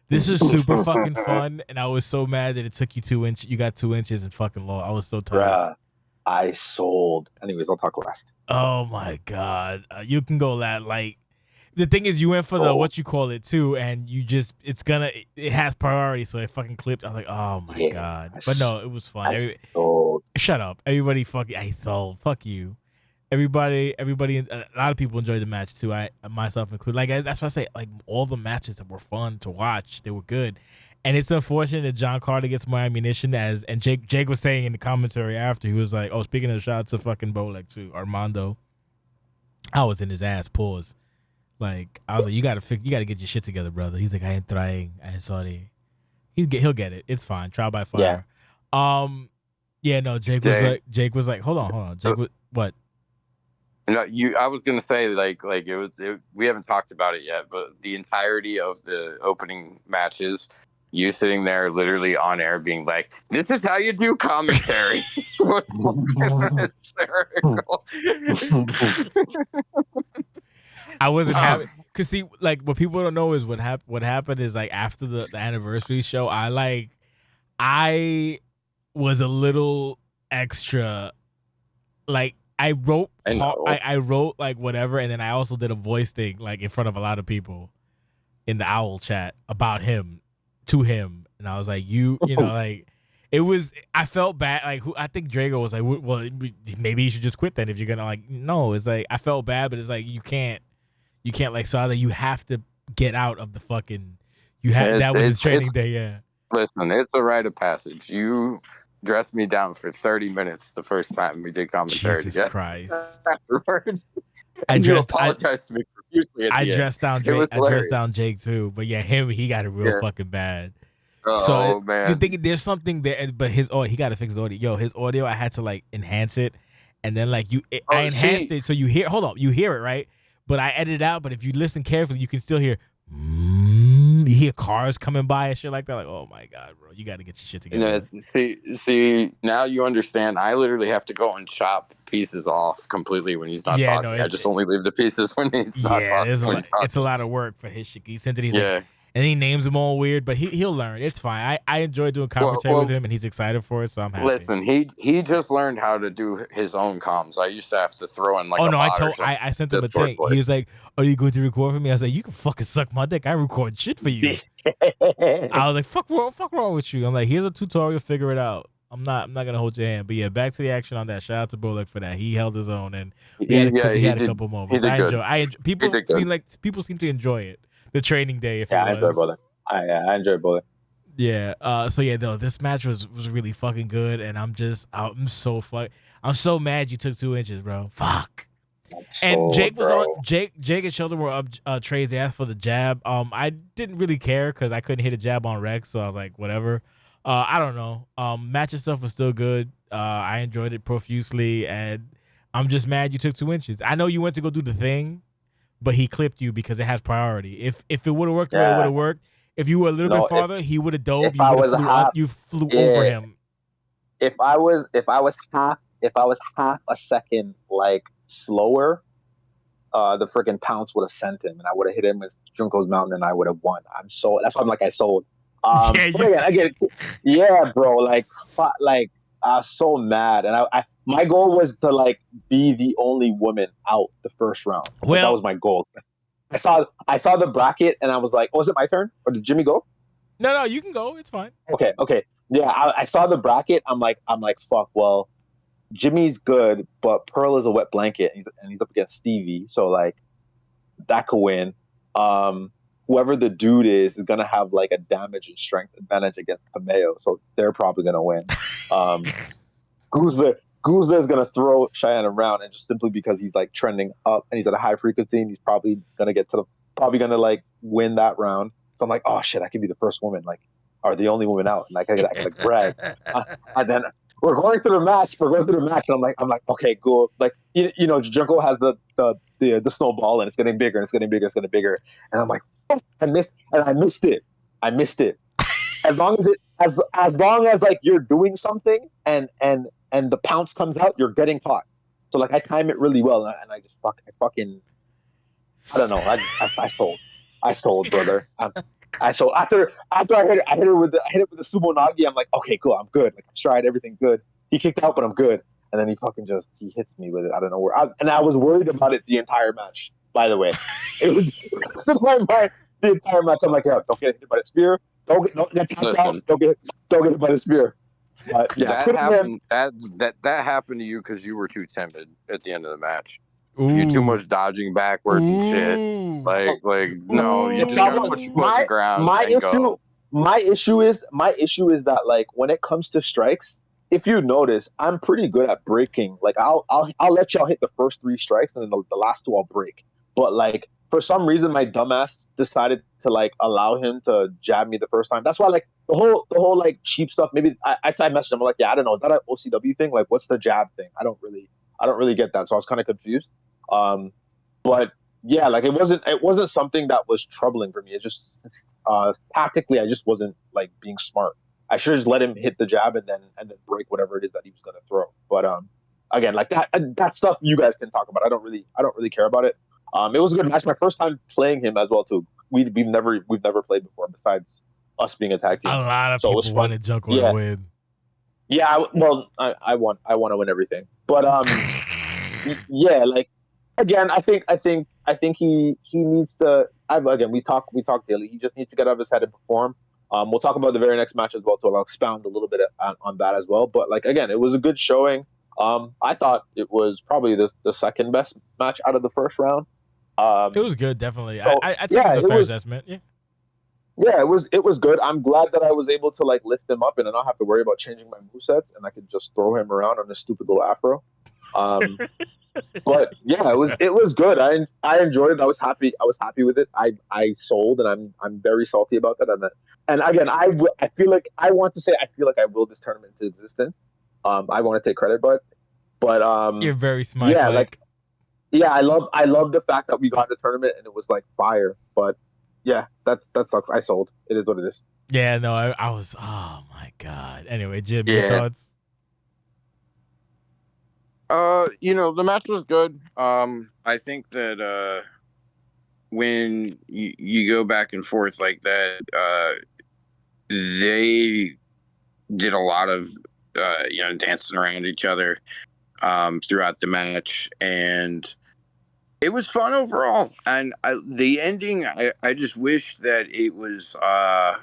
Speaker 1: This is super fucking fun, and I was so mad that it took you 2 inches. You got 2 inches and fucking low. I was so tired.
Speaker 4: Bruh, I sold. Anyways, I'll talk last.
Speaker 1: Oh my god, you can go that like. The thing is, you went for the what you call it too, and you just it has priority, so it fucking clipped. I was like, oh my god, but no, it was fun. Shut up, everybody. I thought, fuck you. Everybody, a lot of people enjoyed the match too. I myself included. Like that's why I say, like all the matches that were fun to watch, they were good. And it's unfortunate that John Carter gets more ammunition and Jake was saying in the commentary after, he was like, oh, speaking of shots to fucking Bolek too, Armando, I was in his ass. Pause. Like I was like, you gotta get your shit together, brother. He's like, I ain't trying. I ain't sorry. He'll get it. It's fine. Trial by fire. Yeah. No. Jake was like, hold on. Jake was what?
Speaker 3: No, I was gonna say like we haven't talked about it yet, but the entirety of the opening matches, you sitting there literally on air being like, "This is how you do commentary." Was hysterical.
Speaker 1: I wasn't happy because see, like what people don't know is what happened is like after the anniversary show, I was a little extra, like I wrote like whatever, and then I also did a voice thing like in front of a lot of people in the Owl chat about him to him, and I was like, you know, like it was. I felt bad. Like I think Drago was like, well, maybe you should just quit then if you're gonna like. No, it's like I felt bad, but it's like you can't like. So I was like, you have to get out of the fucking. That was his training day. Yeah.
Speaker 3: Listen, it's a rite of passage. You dressed me down for 30 minutes the first time we did commentary
Speaker 1: Jesus
Speaker 3: together.
Speaker 1: Christ.
Speaker 3: Afterwards,
Speaker 1: I
Speaker 3: apologized to me profusely.
Speaker 1: I dressed down Jake. I dressed down Jake too, but yeah, he got it real fucking bad.
Speaker 3: Oh man!
Speaker 1: There's something there, but he got to fix his audio. Yo, his audio, I had to like enhance it, and then like I enhanced it so you hear. Hold on, you hear it right, but I edited it out. But if you listen carefully, you can still hear. You hear cars coming by and shit like that. Like, oh my god, bro, you got to get your shit together.
Speaker 3: See, now you understand. I literally have to go and chop pieces off completely when he's not talking. I just only leave the pieces when he's not talking.
Speaker 1: It's a lot of work for his shit. He sent it. He's like, and he names them all weird, but he'll learn. It's fine. I enjoy doing commentary with him, and he's excited for it, so I'm happy.
Speaker 3: Listen, he just learned how to do his own comms. I used to have to throw in like
Speaker 1: I sent him a thing. He was like, "Are you going to record for me?" I was like, "You can fucking suck my dick. I record shit for you." I was like, "Fuck wrong with you?" I'm like, "Here's a tutorial. Figure it out." I'm not gonna hold your hand, but yeah, back to the action on that. Shout out to Bolek for that. He held his own, and he had a couple moments. People seem to enjoy it. The training day,
Speaker 4: I enjoy Bolek. I enjoy Bolek.
Speaker 1: Yeah. So yeah, though this match was really fucking good, and I'm so mad you took 2 inches, bro. Fuck. And Jake was on. Jake and Sheldon were up Trey's ass for the jab. I didn't really care because I couldn't hit a jab on Rex, so I was like, whatever. I don't know. Match stuff was still good. I enjoyed it profusely, and I'm just mad you took 2 inches. I know you went to go do the thing, but he clipped you because it has priority. If it would have worked the way it would have worked, if you were a little bit farther, he would have dove. You flew over him.
Speaker 4: If I was half a second like slower, the freaking pounce would have sent him, and I would have hit him with Junko's Mountain, and I would have won. That's why I'm like I sold. I get it. Yeah, bro. Like I was so mad, and I my goal was to like be the only woman out the first round. Well, that was my goal. I saw the bracket, and I was like, was it my turn, or did Jimmy go?
Speaker 1: No, you can go. It's fine.
Speaker 4: Okay. Yeah, I saw the bracket. I'm like, fuck. Well, Jimmy's good, but Pearl is a wet blanket, and he's up against Stevie, so like that could win. Whoever the dude is gonna have like a damage and strength advantage against Cameo, so they're probably gonna win. Guzla is gonna throw Cheyenne around, and just simply because he's like trending up and he's at a high frequency, and he's probably gonna like win that round. So I'm like, oh shit, I could be the first woman, like, or the only woman out, and I can like brag. And then we're going through the match, and I'm like, okay, cool. Like, you know, Junko has the snowball, and it's getting bigger, and I'm like, oh, I missed it. As long as like you're doing something and the pounce comes out, you're getting caught. So like I time it really well, and I just I don't know. I sold, brother. So after I hit it with the sumo nagi. I'm like, okay, cool, I'm good. Like I'm tried everything good. He kicked out, but I'm good. And then he hits me with it. I don't know where. And I was worried about it the entire match. By the way, it was in my mind the entire match. I'm like, yeah, don't get hit by the spear. Don't get tapped out. Don't get hit by the spear. But yeah,
Speaker 3: that happened. That happened to you because you were too timid at the end of the match. You too much dodging backwards and shit. Like no, you just gotta put your foot in the ground and go.
Speaker 4: My issue is that like when it comes to strikes, if you notice, I'm pretty good at breaking. Like I'll let y'all hit the first 3 strikes and then the last 2 I'll break. But like for some reason my dumbass decided to like allow him to jab me the first time. That's why like the whole like cheap stuff. Maybe I messaged him. I'm like, yeah, I don't know. Is that an OCW thing? Like, what's the jab thing? I don't really get that. So I was kind of confused. But yeah, like it wasn't something that was troubling for me. It just tactically, I just wasn't like being smart. I should just let him hit the jab and then break whatever it is that he was going to throw. But again, like that stuff you guys can talk about. I don't really care about it. It was a good match. My first time playing him as well too. We've never played before besides us being a tag team.
Speaker 1: A lot of people wanted Junko to win.
Speaker 4: Yeah, I want to win everything. But yeah, like again, I think he needs to. Again, we talk daily. He just needs to get out of his head and perform. We'll talk about the very next match as well, so I'll expound a little bit on that as well. But like again, it was a good showing. I thought it was probably the second best match out of the first round.
Speaker 1: It was good, definitely. So, I think it's a fair assessment. Yeah.
Speaker 4: Yeah, it was good. I'm glad that I was able to like lift him up and I don't have to worry about changing my movesets and I could just throw him around on this stupid little afro. But yeah, it was good. I enjoyed it. I was happy with it. I sold and I'm very salty about that. And again, I feel like I will this tournament into existence. I want to take credit, but
Speaker 1: you're very smart.
Speaker 4: Yeah, like yeah, I love the fact that we got the tournament and it was like fire. But yeah, that sucks. I sold. It is what it is.
Speaker 1: Yeah, no, I was. Oh my god. Anyway, Jim, your thoughts?
Speaker 3: The match was good. I think that when you go back and forth like that, they did a lot of dancing around each other throughout the match, and it was fun overall. And the ending, I just wish that it was a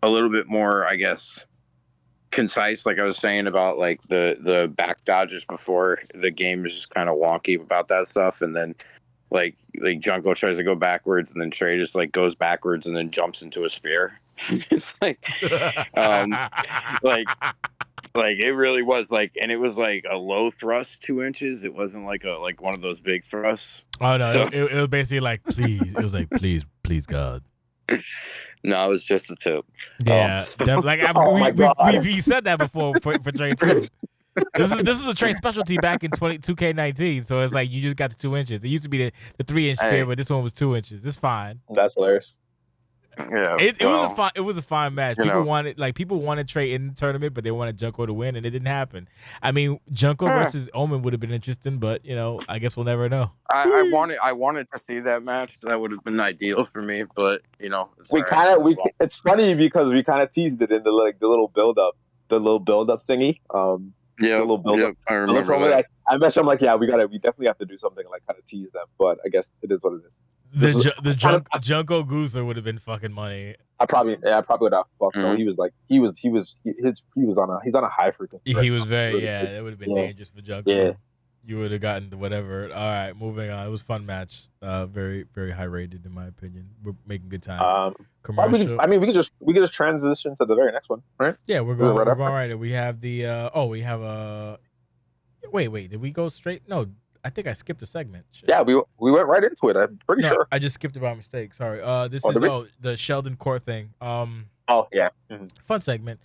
Speaker 3: little bit more, I guess, concise. Like I was saying about like the back dodges before, the game is just kind of wonky about that stuff. And then like Junko tries to go backwards and then Trey just like goes backwards and then jumps into a spear. It's like like it really was like, and it was like a low thrust 2 inches. It wasn't like one of those big thrusts.
Speaker 1: Oh no, so, it was basically like please. It was like please God.
Speaker 3: No, it was just a tip.
Speaker 1: Yeah, like we've said that before for Trey too. This is a Trey specialty back in 2K19. So it's like you just got the 2 inches. It used to be the 3-inch spear, but this one was 2 inches. It's fine.
Speaker 4: That's hilarious.
Speaker 3: Yeah,
Speaker 1: it was a fine match. People wanted Trey in the tournament, but they wanted Junko to win, and it didn't happen. I mean, Junko versus Omen would have been interesting, but I guess we'll never know.
Speaker 3: I wanted to see that match. That would have been ideal for me, but
Speaker 4: it's funny because we kind of teased it in the little build up thingy.
Speaker 3: I remember that.
Speaker 4: I messaged him like, yeah, we definitely have to do something like kind of tease them, but I guess it is what it is.
Speaker 1: The Junko Goose would have been fucking money.
Speaker 4: I probably would have fucked him. He was on a high frequency.
Speaker 1: He was very That would have been dangerous for Junko. Yeah. You would have gotten whatever. All right, moving on. It was a fun match. Very, very high rated in my opinion. We're making good time. Commercial.
Speaker 4: We could just transition to the very next one, right?
Speaker 1: Yeah, we're going right. We have the wait, did we go straight? No, I think I skipped a segment. Shit.
Speaker 4: Yeah, we went right into it. I'm pretty sure.
Speaker 1: I just skipped it by mistake. Sorry. This is the Sheldon Court thing.
Speaker 4: Yeah. Mm-hmm.
Speaker 1: Fun segment.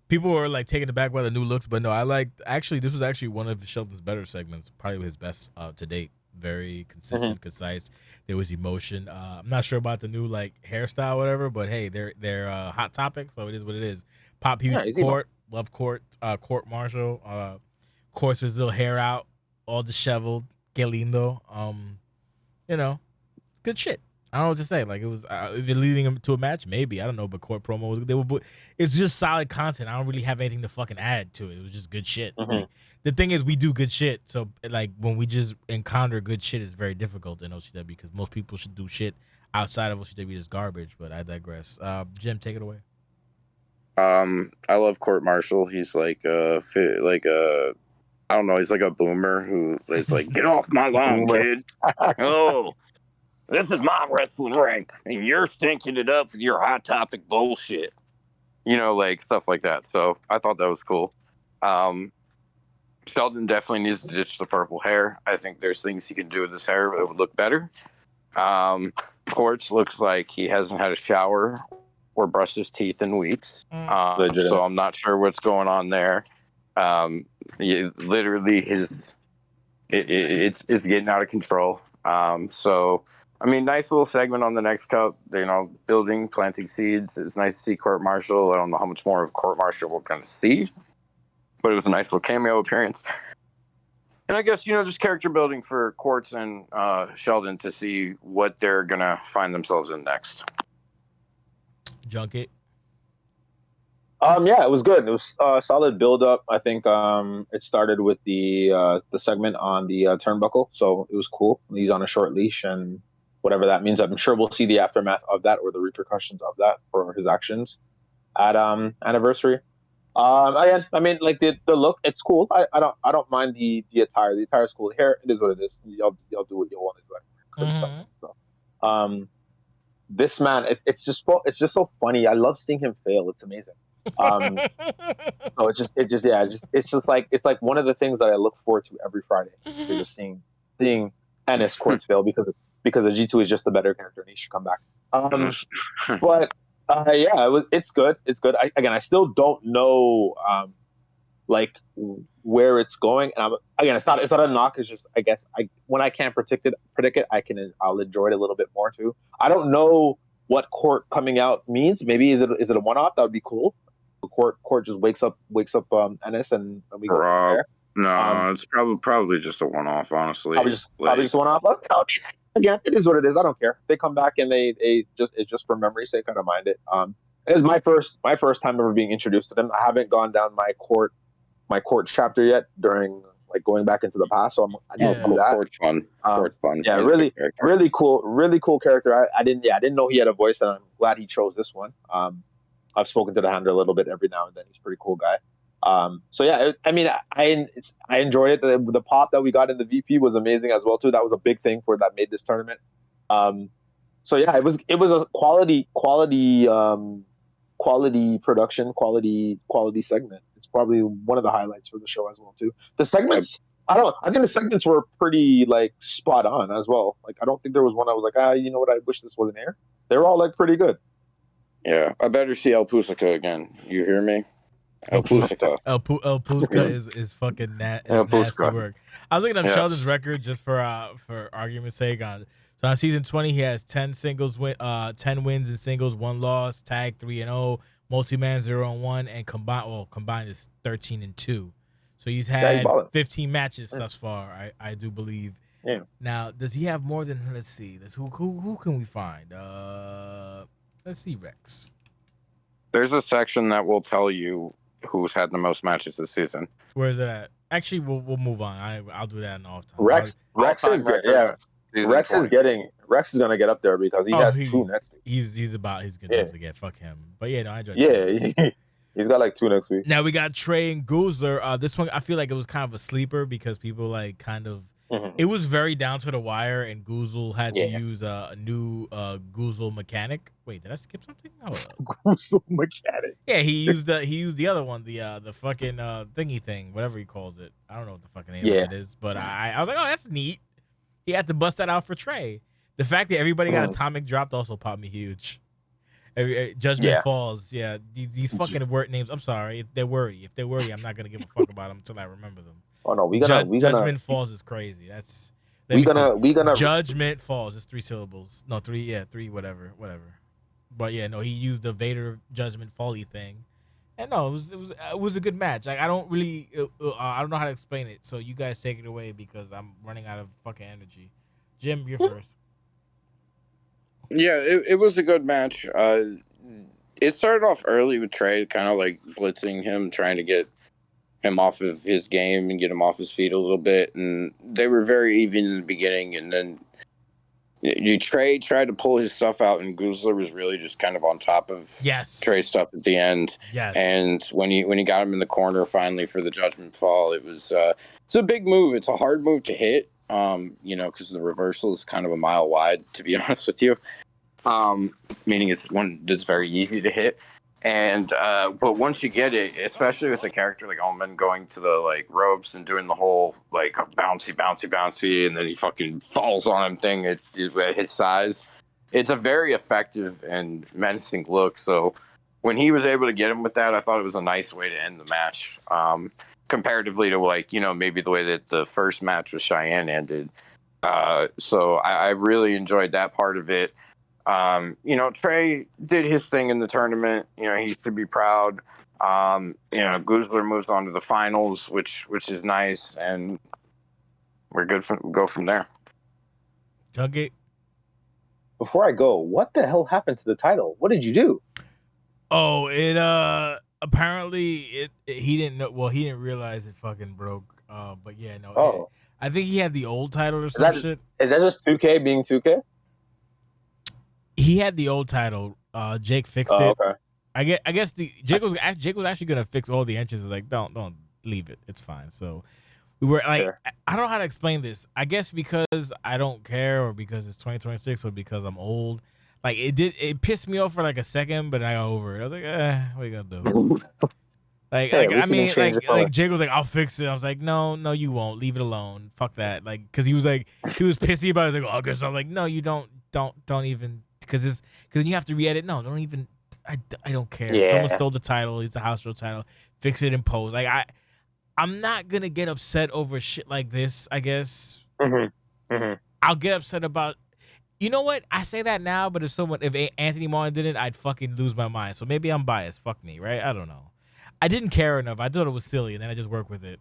Speaker 1: People were like taken aback by the new looks, but no, this was actually one of Sheldon's better segments, probably his best to date. Very consistent, concise. There was emotion. I'm not sure about the new like hairstyle, whatever, but hey, they're hot topic, so it is what it is. Pop huge Court, love Court, Court Marshall, course with his little hair out, all disheveled, que lindo. Good shit. I don't know what to say. Like it was, if you're leading them to a match, maybe I don't know. But court promo, they were. It's just solid content. I don't really have anything to fucking add to it. It was just good shit. Like, the thing is, we do good shit. So like when we just encounter good shit, it's very difficult in OCW because most people should do shit outside of OCW is garbage. But I digress. Jim, take it away.
Speaker 3: I love Court Marshall. He's like I don't know. He's like a boomer who is like, get off my lawn, kid. Oh, this is my wrestling ring, and you're stinking it up with your hot topic bullshit. You know, like stuff like that. So I thought that was cool. Sheldon definitely needs to ditch the purple hair. I think there's things he can do with his hair that would look better. Quartz looks like he hasn't had a shower or brushed his teeth in weeks. So I'm not sure what's going on there. Literally it's getting out of control. So I mean, nice little segment on the next cup. You know, building, planting seeds. It's nice to see Court Marshall. I don't know how much more of Court Marshall we're going to see, but it was a nice little cameo appearance. And I guess, you know, just character building for Quartz and Sheldon to see what they're going to find themselves in next.
Speaker 1: Junket.
Speaker 4: Yeah, it was good. It was solid build up. I think it started with the segment on the turnbuckle, so it was cool. He's on a short leash, and whatever that means, I'm sure we'll see the aftermath of that or the repercussions of that for his actions at anniversary. Again, I mean, like the look, it's cool. I don't mind the attire. The attire is cool. Hair, it is what it is. Y'all do what you want to do. This man, it's just so funny. I love seeing him fail. It's amazing. So it's like one of the things that I look forward to every Friday. So just seeing Ennis Quartz fail because the G2 is just the better character and he should come back. But yeah, it's good. It's good. I still don't know like where it's going. And it's not a knock. It's just I guess when I can't predict it, I'll enjoy it a little bit more too. I don't know what Court coming out means. Maybe is it a one off? That would be cool. Court just wakes up Ennis and we go from there.
Speaker 3: No, it's probably just a one off. Honestly,
Speaker 4: probably just one off. Again, it is what it is. I don't care. They come back and it's just for memory's sake. I don't mind it. It was my first time ever being introduced to them. I haven't gone down my court chapter yet during like going back into the past. So I need to do that. Court's fun. Yeah, really cool character. I didn't know he had a voice, and I'm glad he chose this one. I've spoken to the handler a little bit every now and then. He's a pretty cool guy. So yeah, I mean, I enjoyed it. The pop that we got in the VP was amazing as well too. That was a big thing that made this tournament. So yeah, it was a quality production, quality segment. It's probably one of the highlights for the show as well too. The segments, I think the segments were pretty like spot on as well. Like I don't think there was one I was like, you know what, I wish this wasn't here. They were all like pretty good.
Speaker 3: Yeah, I better see El Pusica again. You hear me? El Pusica.
Speaker 1: El Pusica is fucking nasty work. I was looking up Sheldon's record just for argument's sake. So on season 20, he has 10 wins in singles, 1 loss, tag 3-0, multi-man 0-1, and combined is 13-2. So he's had 15 matches thus far, I do believe.
Speaker 4: Yeah.
Speaker 1: Now, does he have more than? Let's see. Who can we find? Let's see, Rex.
Speaker 3: There's a section that will tell you who's had the most matches this season.
Speaker 1: Where is it at? Actually, we'll move on. I'll do that in off time.
Speaker 4: Rex is good. Yeah. Rex is gonna get up there because he has 2 next week.
Speaker 1: He's gonna definitely get fuck him. But yeah, no, I enjoyed.
Speaker 4: Yeah, he's got like 2 next week.
Speaker 1: Now we got Trey and Goozler. This one I feel like it was kind of a sleeper because people like kind of. It was very down to the wire, and Goozle had to use a new Goozle mechanic. Wait, did I skip something? Oh,
Speaker 4: Goozle mechanic.
Speaker 1: Yeah, he used the other one, the fucking thingy thing, whatever he calls it. I don't know what the fucking name of it is, but I was like, oh, that's neat. He had to bust that out for Trey. The fact that everybody got atomic dropped also popped me huge. Judgment Falls, yeah. These fucking word names. I'm sorry if they're wordy. I'm not gonna give a fuck about them until I remember them.
Speaker 4: Oh no,
Speaker 1: Judgment Falls is crazy. That's
Speaker 4: we gonna
Speaker 1: Judgment Falls. It's 3 syllables. No, 3. Yeah, 3. Whatever. But yeah, no, he used the Vader Judgment Folly thing, and no, it was a good match. Like I don't really, I don't know how to explain it. So you guys take it away because I'm running out of fucking energy. Jim, you're first.
Speaker 3: Yeah, it was a good match. It started off early with Trey kind of like blitzing him, trying to get him off of his game and get him off his feet a little bit. And they were very even in the beginning. And then Trey tried to pull his stuff out, and Guzler was really just kind of on top of Trey's stuff at the end.
Speaker 1: Yes.
Speaker 3: And when he got him in the corner finally for the judgment fall, it's a big move. It's a hard move to hit, because the reversal is kind of a mile wide, to be honest with you. Meaning it's one that's very easy to hit. And but once you get it, especially with a character like Omen going to the like ropes and doing the whole like bouncy, and then he fucking falls on him thing at his size, it's a very effective and menacing look. So when he was able to get him with that, I thought it was a nice way to end the match. Comparatively to like maybe the way that the first match with Cheyenne ended. So I really enjoyed that part of it. Trey did his thing in the tournament. He should be proud. Guzler moves on to the finals, which is nice, and we're good. Go from there.
Speaker 1: Junkie.
Speaker 4: Before I go, what the hell happened to the title? What did you do?
Speaker 1: Oh, it apparently he didn't know. Well, he didn't realize it fucking broke. But yeah, no.
Speaker 4: Oh,
Speaker 1: I think he had the old title or some shit.
Speaker 4: Is that just 2K being 2K?
Speaker 1: He had the old title. Jake fixed it.
Speaker 4: Okay.
Speaker 1: I guess Jake was actually gonna fix all the entrances. Like, don't leave it. It's fine. So we were like, sure. I don't know how to explain this. I guess because I don't care, or because it's 2026, or because I'm old. Like it pissed me off for like a second, but I got over it. I was like, what are you gonna do? Like Jake was like, I'll fix it. I was like, no, you won't. Leave it alone. Fuck that. Like, because he was pissy about it. He was like, oh, I guess I'm like, no, you don't even. Because you have to re-edit. No, don't even. I don't care. Yeah. Someone stole the title. It's a house show title. Fix it in post. Like I'm not gonna get upset over shit like this. I guess I'll get upset about. You know what? I say that now, but if Anthony Martin did it, I'd fucking lose my mind. So maybe I'm biased. Fuck me, right? I don't know. I didn't care enough. I thought it was silly, and then I just worked with it.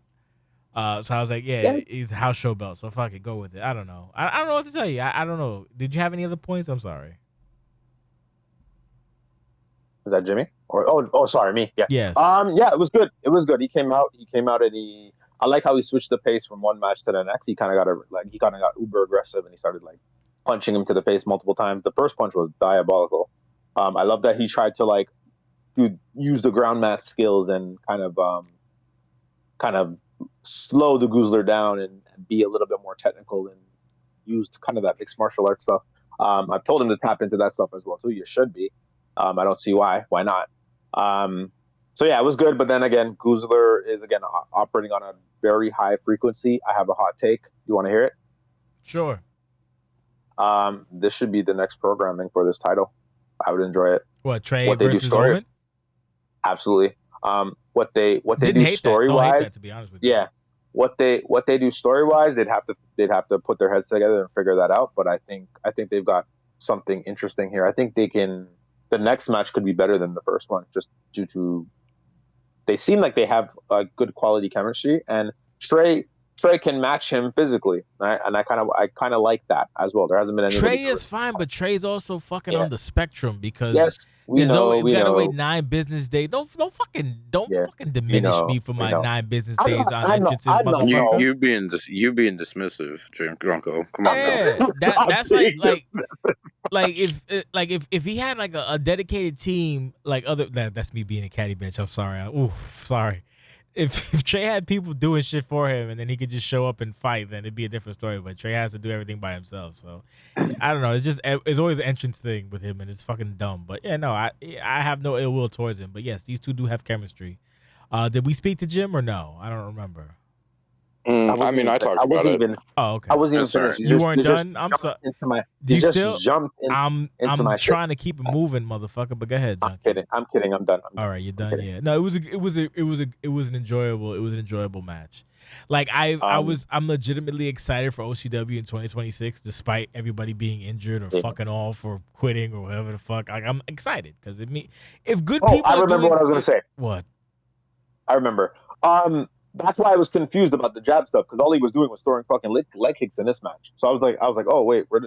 Speaker 1: So I was like, yeah, he's a house show belt. So fuck it, go with it. I don't know. I don't know what to tell you. I don't know. Did you have any other points? I'm sorry.
Speaker 4: Is that Jimmy? Or sorry, me. Yeah.
Speaker 1: Yes.
Speaker 4: Yeah, it was good. He came out and I like how he switched the pace from one match to the next. He kind of got uber aggressive, and he started like punching him to the face multiple times. The first punch was diabolical. I love that he tried to like use the ground mat skills and kind of slow the Guzler down and be a little bit more technical, and used kind of that mixed martial arts stuff. I've told him to tap into that stuff as well too. You should be. I don't see why not. So yeah, it was good. But then again, Guzler is again operating on a very high frequency. I have a hot take. You want to hear it?
Speaker 1: Sure.
Speaker 4: This should be the next programming for this title. I would enjoy it.
Speaker 1: What, Trey versus Omen?
Speaker 4: Absolutely. What they do story wise,
Speaker 1: to be honest with you.
Speaker 4: Yeah. What they do story wise, they'd have to put their heads together and figure that out. But I think they've got something interesting here. I think they can. The next match could be better than the first one, just due to they seem like they have a good quality chemistry, and Trey can match him physically, right? And I kind of like that as well. There hasn't been any.
Speaker 1: Trey is fine, but Trey's also fucking on the spectrum, because
Speaker 4: we
Speaker 1: gotta wait 9 business days. Don't fucking diminish me for my 9 business days on entrances, motherfucker.
Speaker 3: You being dismissive, Drunko. Come on,
Speaker 1: now. That's like if he had like a dedicated team, like that's me being a caddy bitch. I'm sorry. Sorry. If Trey had people doing shit for him, and then he could just show up and fight, then it'd be a different story. But Trey has to do everything by himself. So I don't know. It's always an entrance thing with him, and it's fucking dumb. But yeah, no, I have no ill will towards him. But yes, these two do have chemistry. Did we speak to Jim or no? I don't remember.
Speaker 3: I talked about it.
Speaker 1: Oh, okay.
Speaker 4: I wasn't even finished.
Speaker 1: You weren't done? I'm sorry. I'm trying to keep it moving, motherfucker. But go ahead, Junkie.
Speaker 4: I'm kidding. I'm done.
Speaker 1: All right, you're done. Yeah. No, it was an enjoyable match. Like I'm legitimately excited for OCW in 2026, despite everybody being injured or fucking off or quitting or whatever the fuck. Like, I'm excited because if good people.
Speaker 4: I remember what I was gonna say.
Speaker 1: What?
Speaker 4: I remember. that's why I was confused about the jab stuff, because all he was doing was throwing fucking leg kicks in this match. So I was like, oh wait,
Speaker 1: I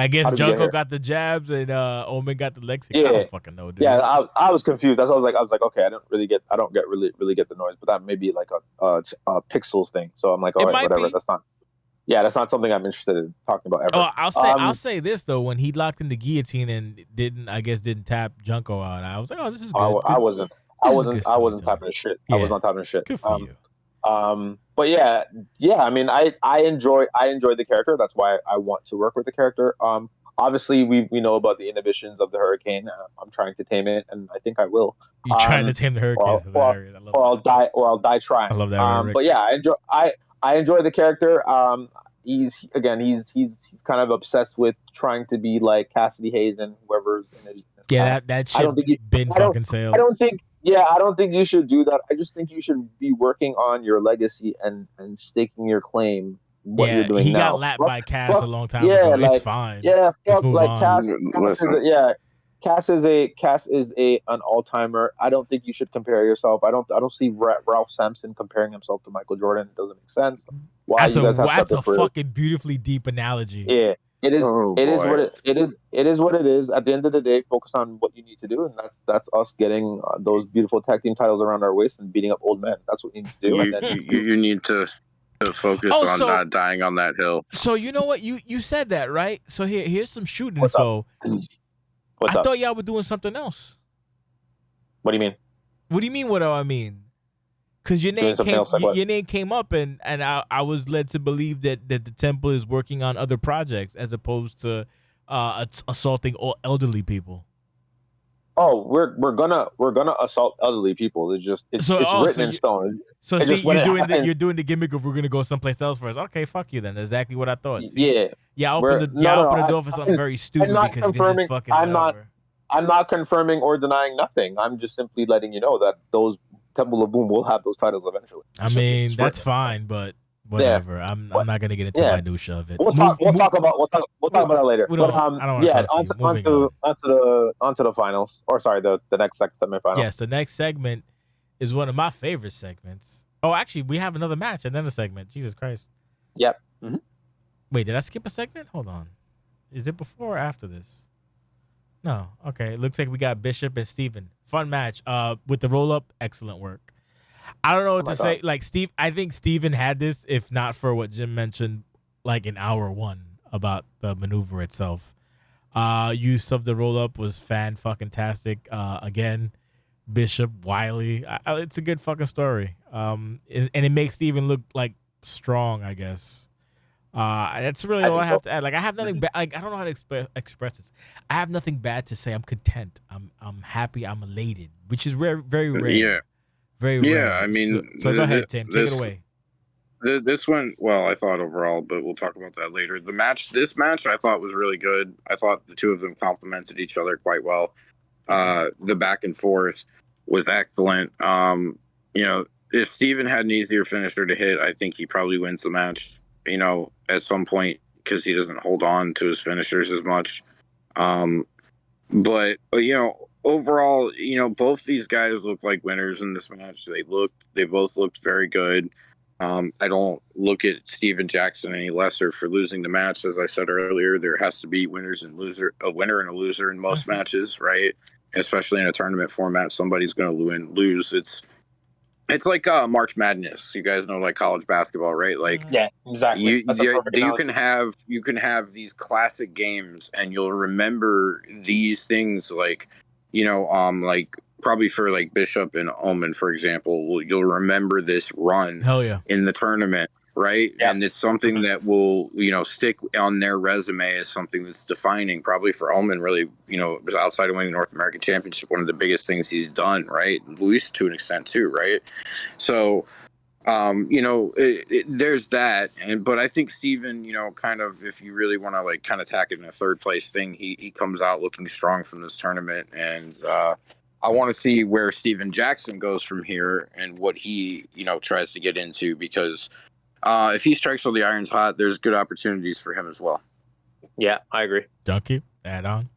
Speaker 4: how
Speaker 1: guess
Speaker 4: did we get
Speaker 1: Junko
Speaker 4: here?
Speaker 1: got the jabs and Omen got the leg kick. I
Speaker 4: Yeah,
Speaker 1: don't fucking know, dude.
Speaker 4: yeah. I was confused. That's why I was like, okay, I don't really get the noise, but that may be like a pixels thing. So I'm like, all
Speaker 1: It
Speaker 4: right,
Speaker 1: might
Speaker 4: whatever.
Speaker 1: be.
Speaker 4: That's not something I'm interested in talking about ever.
Speaker 1: Oh, I'll say this though: when he locked in the guillotine and didn't tap Junko out, I was like, oh, this is good.
Speaker 4: I wasn't tapping his shit.
Speaker 1: Yeah.
Speaker 4: I was not tapping his shit.
Speaker 1: Good for you.
Speaker 4: But yeah. I mean, I enjoy the character. That's why I want to work with the character. Obviously we know about the inhibitions of the hurricane. I'm trying to tame it, and I think I will.
Speaker 1: You're trying to tame the hurricane.
Speaker 4: I'll die trying.
Speaker 1: I love that.
Speaker 4: But yeah, I enjoy the character. He's kind of obsessed with trying to be like Cassidy Hayes and whoever's in his
Speaker 1: yeah, that shit been fucking sailed.
Speaker 4: I don't think you should do that. I just think you should be working on your legacy and staking your claim. What you're doing
Speaker 1: he
Speaker 4: now.
Speaker 1: got lapped by Cass a long time ago. It's fine.
Speaker 4: Yeah,
Speaker 1: just move
Speaker 4: like
Speaker 1: on.
Speaker 4: Cass is an all-timer. I don't think you should compare yourself. I don't see Ralph Sampson comparing himself to Michael Jordan. It doesn't make sense.
Speaker 1: That's a fucking beautifully deep analogy.
Speaker 4: Yeah, it is. It is what it is. At the end of the day, focus on what you need to do, and that's us getting those beautiful tag team titles around our waist and beating up old men. That's what you need to do.
Speaker 3: You need to focus on not dying on that hill.
Speaker 1: So you know what? You said that, right? So here's some shooting info. I thought y'all were doing something else.
Speaker 4: What do you mean?
Speaker 1: What do you mean? What do I mean? Because your name came up, and I was led to believe that the temple is working on other projects as opposed to assaulting all elderly people.
Speaker 4: Oh, we're gonna assault elderly people. It's written in stone.
Speaker 1: So you're doing the gimmick of we're gonna go someplace else first. Okay, fuck you then. That's exactly what I thought. See? I opened the door for something very stupid because you didn't just fucking. I'm
Speaker 4: not confirming or denying nothing. I'm just simply letting you know that those Temple of Boom will have those titles eventually.
Speaker 1: I mean, that's fine, but whatever. I'm not gonna get into minutia of it.
Speaker 4: We'll talk about that later. But
Speaker 1: I don't want to talk to you.
Speaker 4: Onto the finals, or sorry, the next semifinal.
Speaker 1: Yes, the next segment is one of my favorite segments. Oh, actually, we have another match and then a segment. Jesus Christ.
Speaker 4: Yep. Mm-hmm.
Speaker 1: Wait, did I skip a segment? Hold on. Is it before or after this? No. Okay. It looks like we got Bishop and Steven. Fun match. With the roll up, excellent work. I don't know what to say. Like I think Steven had this, if not for what Jim mentioned, like in hour one about the maneuver itself. Use of the roll up was fucking tastic. Again, Bishop, Wiley. It's a good fucking story. And it makes Steven look like strong, I guess. That's really all I have to add. Like I have nothing bad. Like I don't know how to express this. I have nothing bad to say. I'm content. I'm happy. I'm elated, which is rare, very rare.
Speaker 3: Yeah,
Speaker 1: very rare.
Speaker 3: Yeah, I mean,
Speaker 1: so go ahead, Tim. Take it away.
Speaker 3: This one, well, I thought overall, but we'll talk about that later. This match, I thought was really good. I thought the two of them complemented each other quite well. The back and forth was excellent. If Steven had an easier finisher to hit, I think he probably wins the match. At some point, because he doesn't hold on to his finishers as much. But overall, both these guys look like winners in this match. They both looked very good. I don't look at Steven Jackson any lesser for losing the match. As I said earlier, there has to be a winner and a loser in most matches, right? Especially in a tournament format, somebody's going to lose. It's like March Madness. You guys know, like college basketball, right? Like,
Speaker 4: yeah, exactly.
Speaker 3: You can have these classic games, and you'll remember these things, like, like probably for like Bishop and Omen, for example, you'll remember this run.
Speaker 1: Hell yeah.
Speaker 3: In the tournament, right? Yeah. And it's something that will, stick on their resume as something that's defining. Probably for Omen, really, outside of winning the North American Championship, one of the biggest things he's done, right? Luis to an extent too, right? So, there's that. But I think Steven, kind of, if you really want to like kind of tack it in a third place thing, he comes out looking strong from this tournament. And I want to see where Steven Jackson goes from here and what he, tries to get into, because if he strikes while the iron's hot, there's good opportunities for him as well.
Speaker 4: Yeah, I agree.
Speaker 1: Ducky, add on.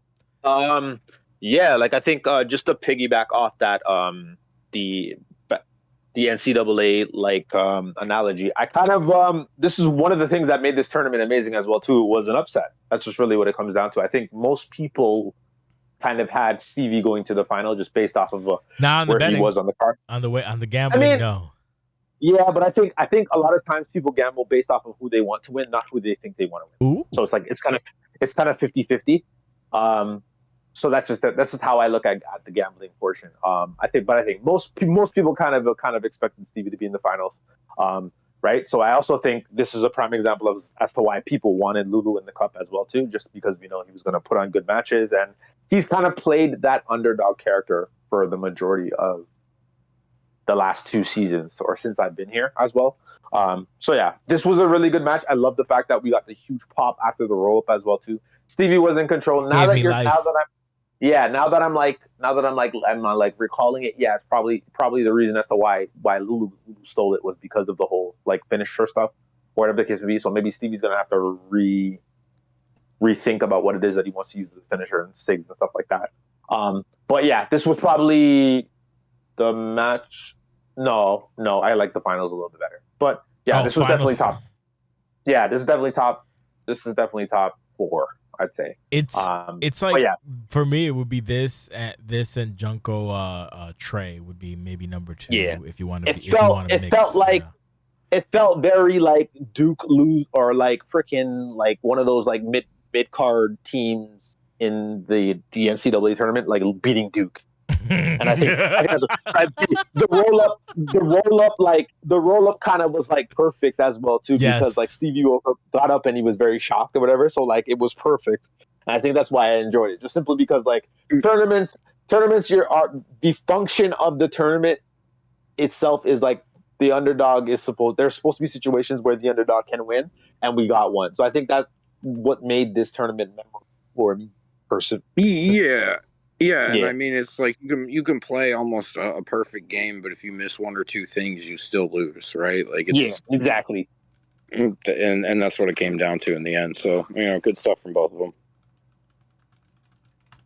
Speaker 4: Yeah, like I think just to piggyback off that, the NCAA analogy. I kind of this is one of the things that made this tournament amazing as well too, was an upset. That's just really what it comes down to. I think most people kind of had Stevie going to the final just based off of where he was on the card.
Speaker 1: On the gambling, no.
Speaker 4: Yeah, but I think a lot of times people gamble based off of who they want to win, not who they think they want to win.
Speaker 1: Ooh.
Speaker 4: So it's like it's kind of 50-50. So that's just how I look at the gambling portion. I think most people kind of expected Stevie to be in the finals, right? So I also think this is a prime example of as to why people wanted Lulu in the cup as well too, just because we know he was going to put on good matches, and he's kind of played that underdog character for the majority of the last 2 seasons, or since I've been here as well. So yeah, this was a really good match. I love the fact that we got the huge pop after the roll up as well too. Stevie was in control. Now that I'm recalling it, yeah, it's probably the reason as to why Lulu stole it was because of the whole like finisher stuff, or whatever the case may be. So maybe Stevie's gonna have to rethink about what it is that he wants to use as a finisher and SIGs and stuff like that. But yeah, this was probably the match. No, I like the finals a little bit better. But yeah, this was definitely top. Yeah, this is definitely top. This is definitely top 4. I'd say
Speaker 1: it's like for me it would be this and Junko Trey would be maybe number 2 if you want to.
Speaker 4: It felt very like Duke lose or like freaking like one of those like mid card teams in the NCAA tournament like beating Duke. And I think the roll up kind of was like perfect as well too, because like Stevie got up and he was very shocked or whatever, so like it was perfect. And I think that's why I enjoyed it, just simply because like tournaments the function of the tournament itself is like the underdog there's supposed to be situations where the underdog can win, and we got one. So I think that's what made this tournament memorable for me personally.
Speaker 3: Yeah, and I mean, it's like you can play almost a perfect game, but if you miss 1 or 2 things, you still lose, right? Like
Speaker 4: exactly.
Speaker 3: And that's what it came down to in the end. So good stuff from both of them.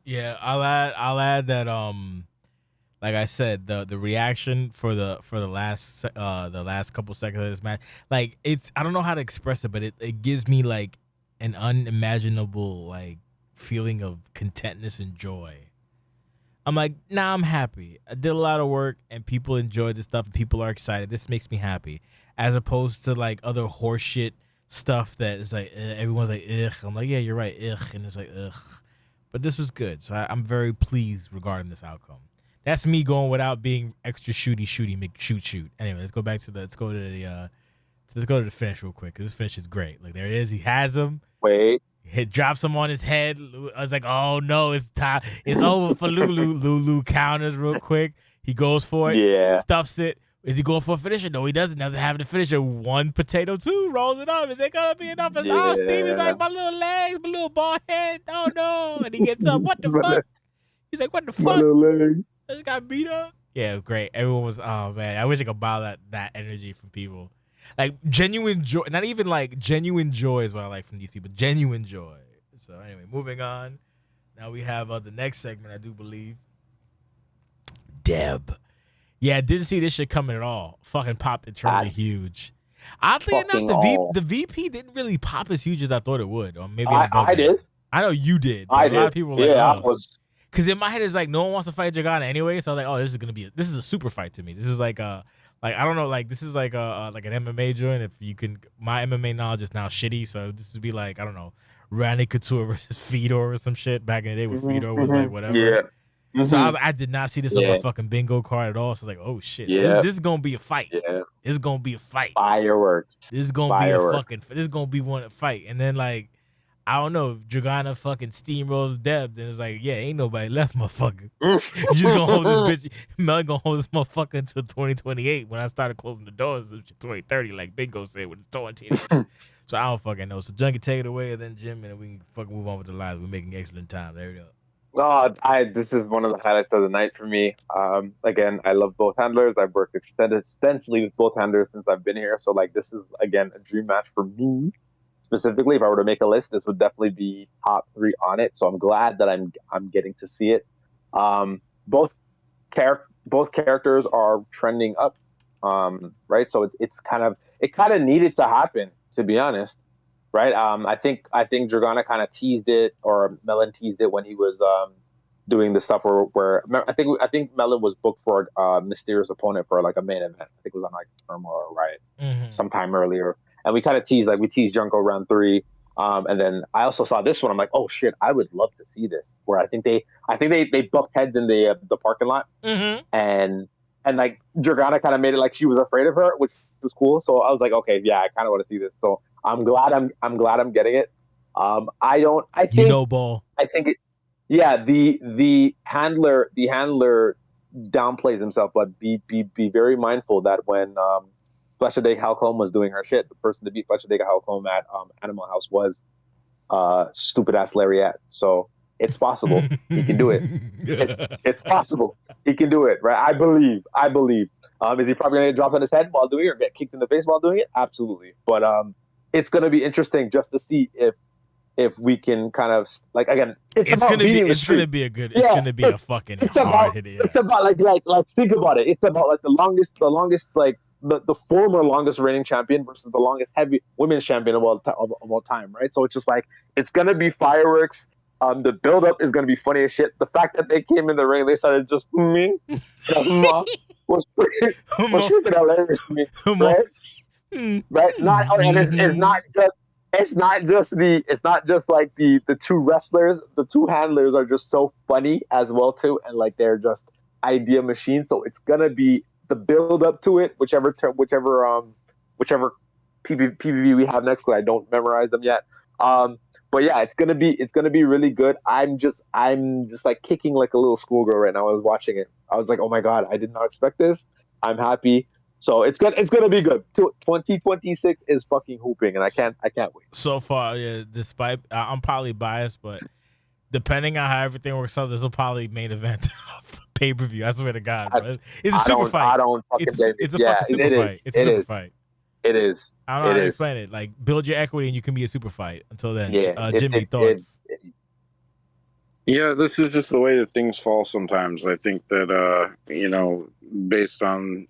Speaker 1: Yeah, I'll add that like I said, the reaction for the last couple seconds of this match, like I don't know how to express it, but it gives me like an unimaginable like feeling of contentness and joy. I'm like, I'm happy. I did a lot of work and people enjoyed this stuff and people are excited. This makes me happy. As opposed to like other horseshit stuff that is like, everyone's like, ugh. I'm like, yeah, you're right, ugh. And it's like, ugh. But this was good. So I'm very pleased regarding this outcome. That's me going without being extra shoot. Anyway, let's go to the finish real quick, because this finish is great. Like, there it is. He has him.
Speaker 4: Wait.
Speaker 1: He drops him on his head. I was like, oh, no, it's time. It's over for Lulu. Lulu counters real quick. He goes for it.
Speaker 4: Yeah.
Speaker 1: Stuffs it. Is he going for a finisher? No, he doesn't. Doesn't have the finisher. 1 potato, 2. Rolls it up. Is it going to be enough? Oh, Stevie's like, my little legs, my little bald head. Oh, no. And he gets up. What the fuck? He's like, what the fuck?
Speaker 4: My little legs.
Speaker 1: I just got beat up. Yeah, great. Everyone was, oh, man. I wish I could buy that energy from people. Like, genuine joy. Not even like genuine joy is what I like from these people. Genuine joy. So anyway, moving on. Now we have the next segment, I do believe. Deb. Yeah, I didn't see this shit coming at all. Fucking popped eternally huge. Oddly enough, the VP didn't really pop as huge as I thought it would. Or maybe
Speaker 4: I did.
Speaker 1: I know you did.
Speaker 4: A
Speaker 1: lot of people were like,
Speaker 4: I was.
Speaker 1: Because in my head, it's like, no one wants to fight Dragana anyway. So I was like, oh, this is a super fight to me. This is like I don't know, like this is like an MMA joint. If you can, my MMA knowledge is now shitty. So this would be like, I don't know, Randy Couture versus Fedor or some shit back in the day when Fedor was like whatever.
Speaker 4: Yeah. Mm-hmm.
Speaker 1: So I did not see this on my fucking bingo card at all. So I was like, oh shit. So this is gonna be a fight.
Speaker 4: Yeah.
Speaker 1: This is gonna be a fight.
Speaker 4: Fireworks.
Speaker 1: This is gonna be a fucking. This is gonna be one fight. And then like, I don't know, if Dragana fucking steamrolls Deb, then it's like, yeah, ain't nobody left, motherfucker. You just gonna hold this bitch. Mel gonna hold this motherfucker until 2028 when I started closing the doors of 2030, like Bingo said with his torn teeth. So I don't fucking know. So Junkie, take it away, and then Jim, and we can fucking move on with the lives. We're making excellent time. There we go.
Speaker 4: This is one of the highlights of the night for me. Again, I love both handlers. I've worked extensively with both handlers since I've been here. So like, this is again a dream match for me. Specifically, if I were to make a list, this would definitely be top 3 on it. So I'm glad that I'm getting to see it. Both characters are trending up. right? So it's kind of needed to happen, to be honest, right? I think Dragana kind of teased it, or Melon teased it when he was doing the stuff where I think Melon was booked for a mysterious opponent for like a main event. I think it was on like Turmoil or Riot sometime earlier, and we kind of teased Junko round 3. And then I also saw this one. I'm like, oh shit, I would love to see this. Where I think they bumped heads in the parking lot, and like Dragana kind of made it like she was afraid of her, which was cool. So I was like, okay, yeah, I kind of want to see this. So I'm glad I'm getting it. I think
Speaker 1: ball.
Speaker 4: I think it, yeah, the handler downplays himself, but be very mindful that when Flecha de Halcombe was doing her shit, the person to beat Flecha de Halcombe at Animal House was stupid ass Lariat. So it's possible he can do it. It's possible he can do it, right? I believe. Is he probably gonna get dropped on his head while doing it, or get kicked in the face while doing it? Absolutely. But it's gonna be interesting just to see if we can kind of like, again, it's about beating the streak.
Speaker 1: Gonna be a good. It's gonna be a fucking hard hit. Yeah.
Speaker 4: It's about like think about it. It's about like the longest like the former longest reigning champion versus the longest heavy women's champion of all time, right? So it's just like it's gonna be fireworks. The build up is gonna be funny as shit. The fact that they came in the ring, they started just was freaking hilarious to me, right? Right? It's not just like the two wrestlers. The two handlers are just so funny as well too, and like they're just idea machines. So it's gonna be the build up to it, whichever PPV we have next. Because I don't memorize them yet. But yeah, it's gonna be really good. I'm just like kicking like a little schoolgirl right now. I was watching it. I was like, oh my god, I did not expect this. I'm happy. So it's gonna be good. 2026 is fucking hooping, and I can't wait.
Speaker 1: So far, yeah. Despite I'm probably biased, but depending on how everything works out, this will probably main event pay per view. I swear to God, bro. It's a super fight. It's a fucking super fight. It's a super fight.
Speaker 4: It is.
Speaker 1: I don't know how to explain it. Like, build your equity, and you can be a super fight. Until then, Jimmy, thoughts?
Speaker 3: Yeah, this is just the way that things fall sometimes. I think that based on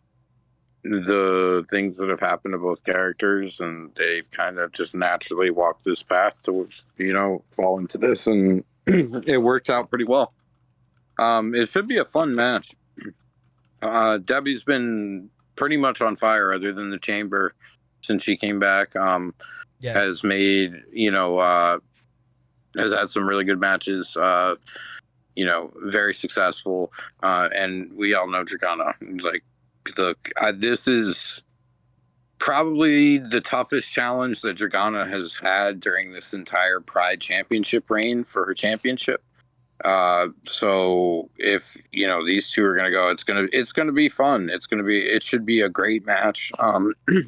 Speaker 3: the things that have happened to both characters, and they've kind of just naturally walked this path to fall into this, and it worked out pretty well. It should be a fun match. Debbie's been pretty much on fire, other than the chamber, since she came back.
Speaker 1: Yes.
Speaker 3: Has made has had some really good matches. Very successful, and we all know Dragana. Like, look, this is probably the toughest challenge that Dragana has had during this entire Pride Championship reign for her championship. So if these two are gonna go, it's gonna be fun. It should be a great match.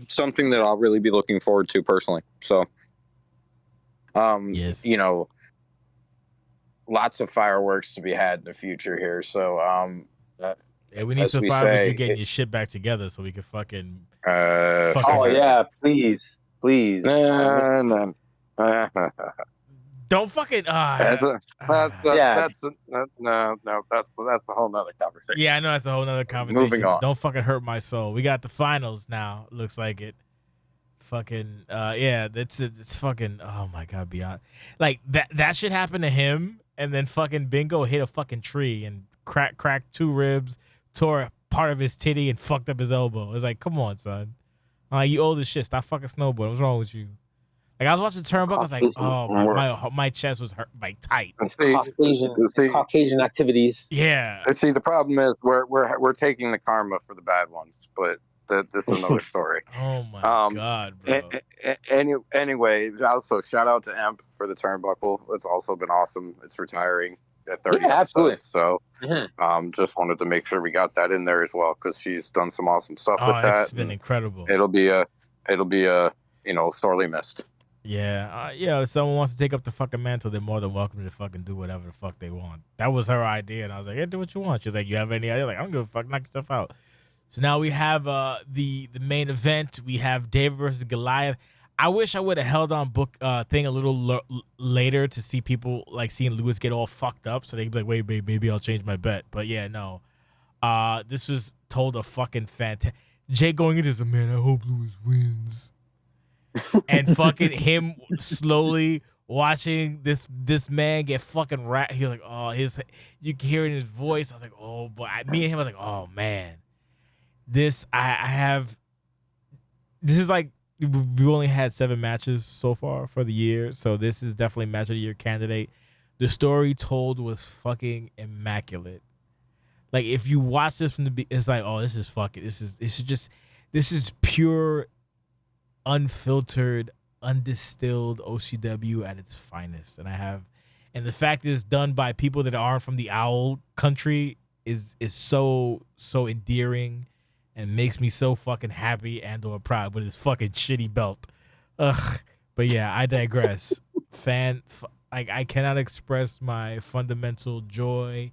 Speaker 3: Something that I'll really be looking forward to personally. So,
Speaker 1: yes.
Speaker 3: Lots of fireworks to be had in the future here. So,
Speaker 1: yeah, we need some fire with you getting your shit back together so we can fucking.
Speaker 4: Yeah, please.
Speaker 3: No.
Speaker 1: Don't fucking.
Speaker 3: That's a whole nother conversation.
Speaker 1: Yeah, I know that's a whole nother conversation.
Speaker 3: Moving on.
Speaker 1: Don't fucking hurt my soul. We got the finals now. Looks like it. Fucking yeah, it's fucking. Oh my god, beyond like that should happen to him, and then fucking Bingo hit a fucking tree and cracked 2 ribs, tore part of his titty, and fucked up his elbow. It's like, come on, son. You old as shit. Stop fucking snowboarding. What's wrong with you? Like, I was watching Turnbuckle, I was like, oh, my chest was hurt, like tight.
Speaker 4: Caucasian activities.
Speaker 1: Yeah.
Speaker 3: See, the problem is we're taking the karma for the bad ones, but this is another story.
Speaker 1: Oh my god, bro.
Speaker 3: Anyway, also shout out to Emp for the Turnbuckle. It's also been awesome. It's retiring at 30 episodes, so just wanted to make sure we got that in there as well, because she's done some awesome stuff with that.
Speaker 1: It's been incredible.
Speaker 3: It'll be sorely missed.
Speaker 1: Yeah, if someone wants to take up the fucking mantle, they're more than welcome to fucking do whatever the fuck they want. That was her idea, and I was like, yeah, do what you want. She's like, you have any idea? Like, I don't give a fuck, knock yourself out. So now we have the main event. We have David versus Goliath. I wish I would have held on book thing a little later to see people like seeing Lewis get all fucked up, so they'd be like, wait, maybe I'll change my bet. But yeah, no. This was told a fucking Jay going into this, man, I hope Lewis wins. And fucking him slowly watching this man get fucking rat. He was like, oh, you can hear it in his voice. I was like, oh, boy. Me and him was like, oh, man. This is like, we've only had 7 matches so far for the year. So this is definitely match of the year candidate. The story told was fucking immaculate. Like, if you watch this from it's like, oh, this is pure, unfiltered, undistilled OCW at its finest. And the fact that it's done by people that aren't from the Owl country is so endearing and makes me so fucking happy and or proud with his fucking shitty belt. Ugh. But yeah, I digress. I cannot express my fundamental joy,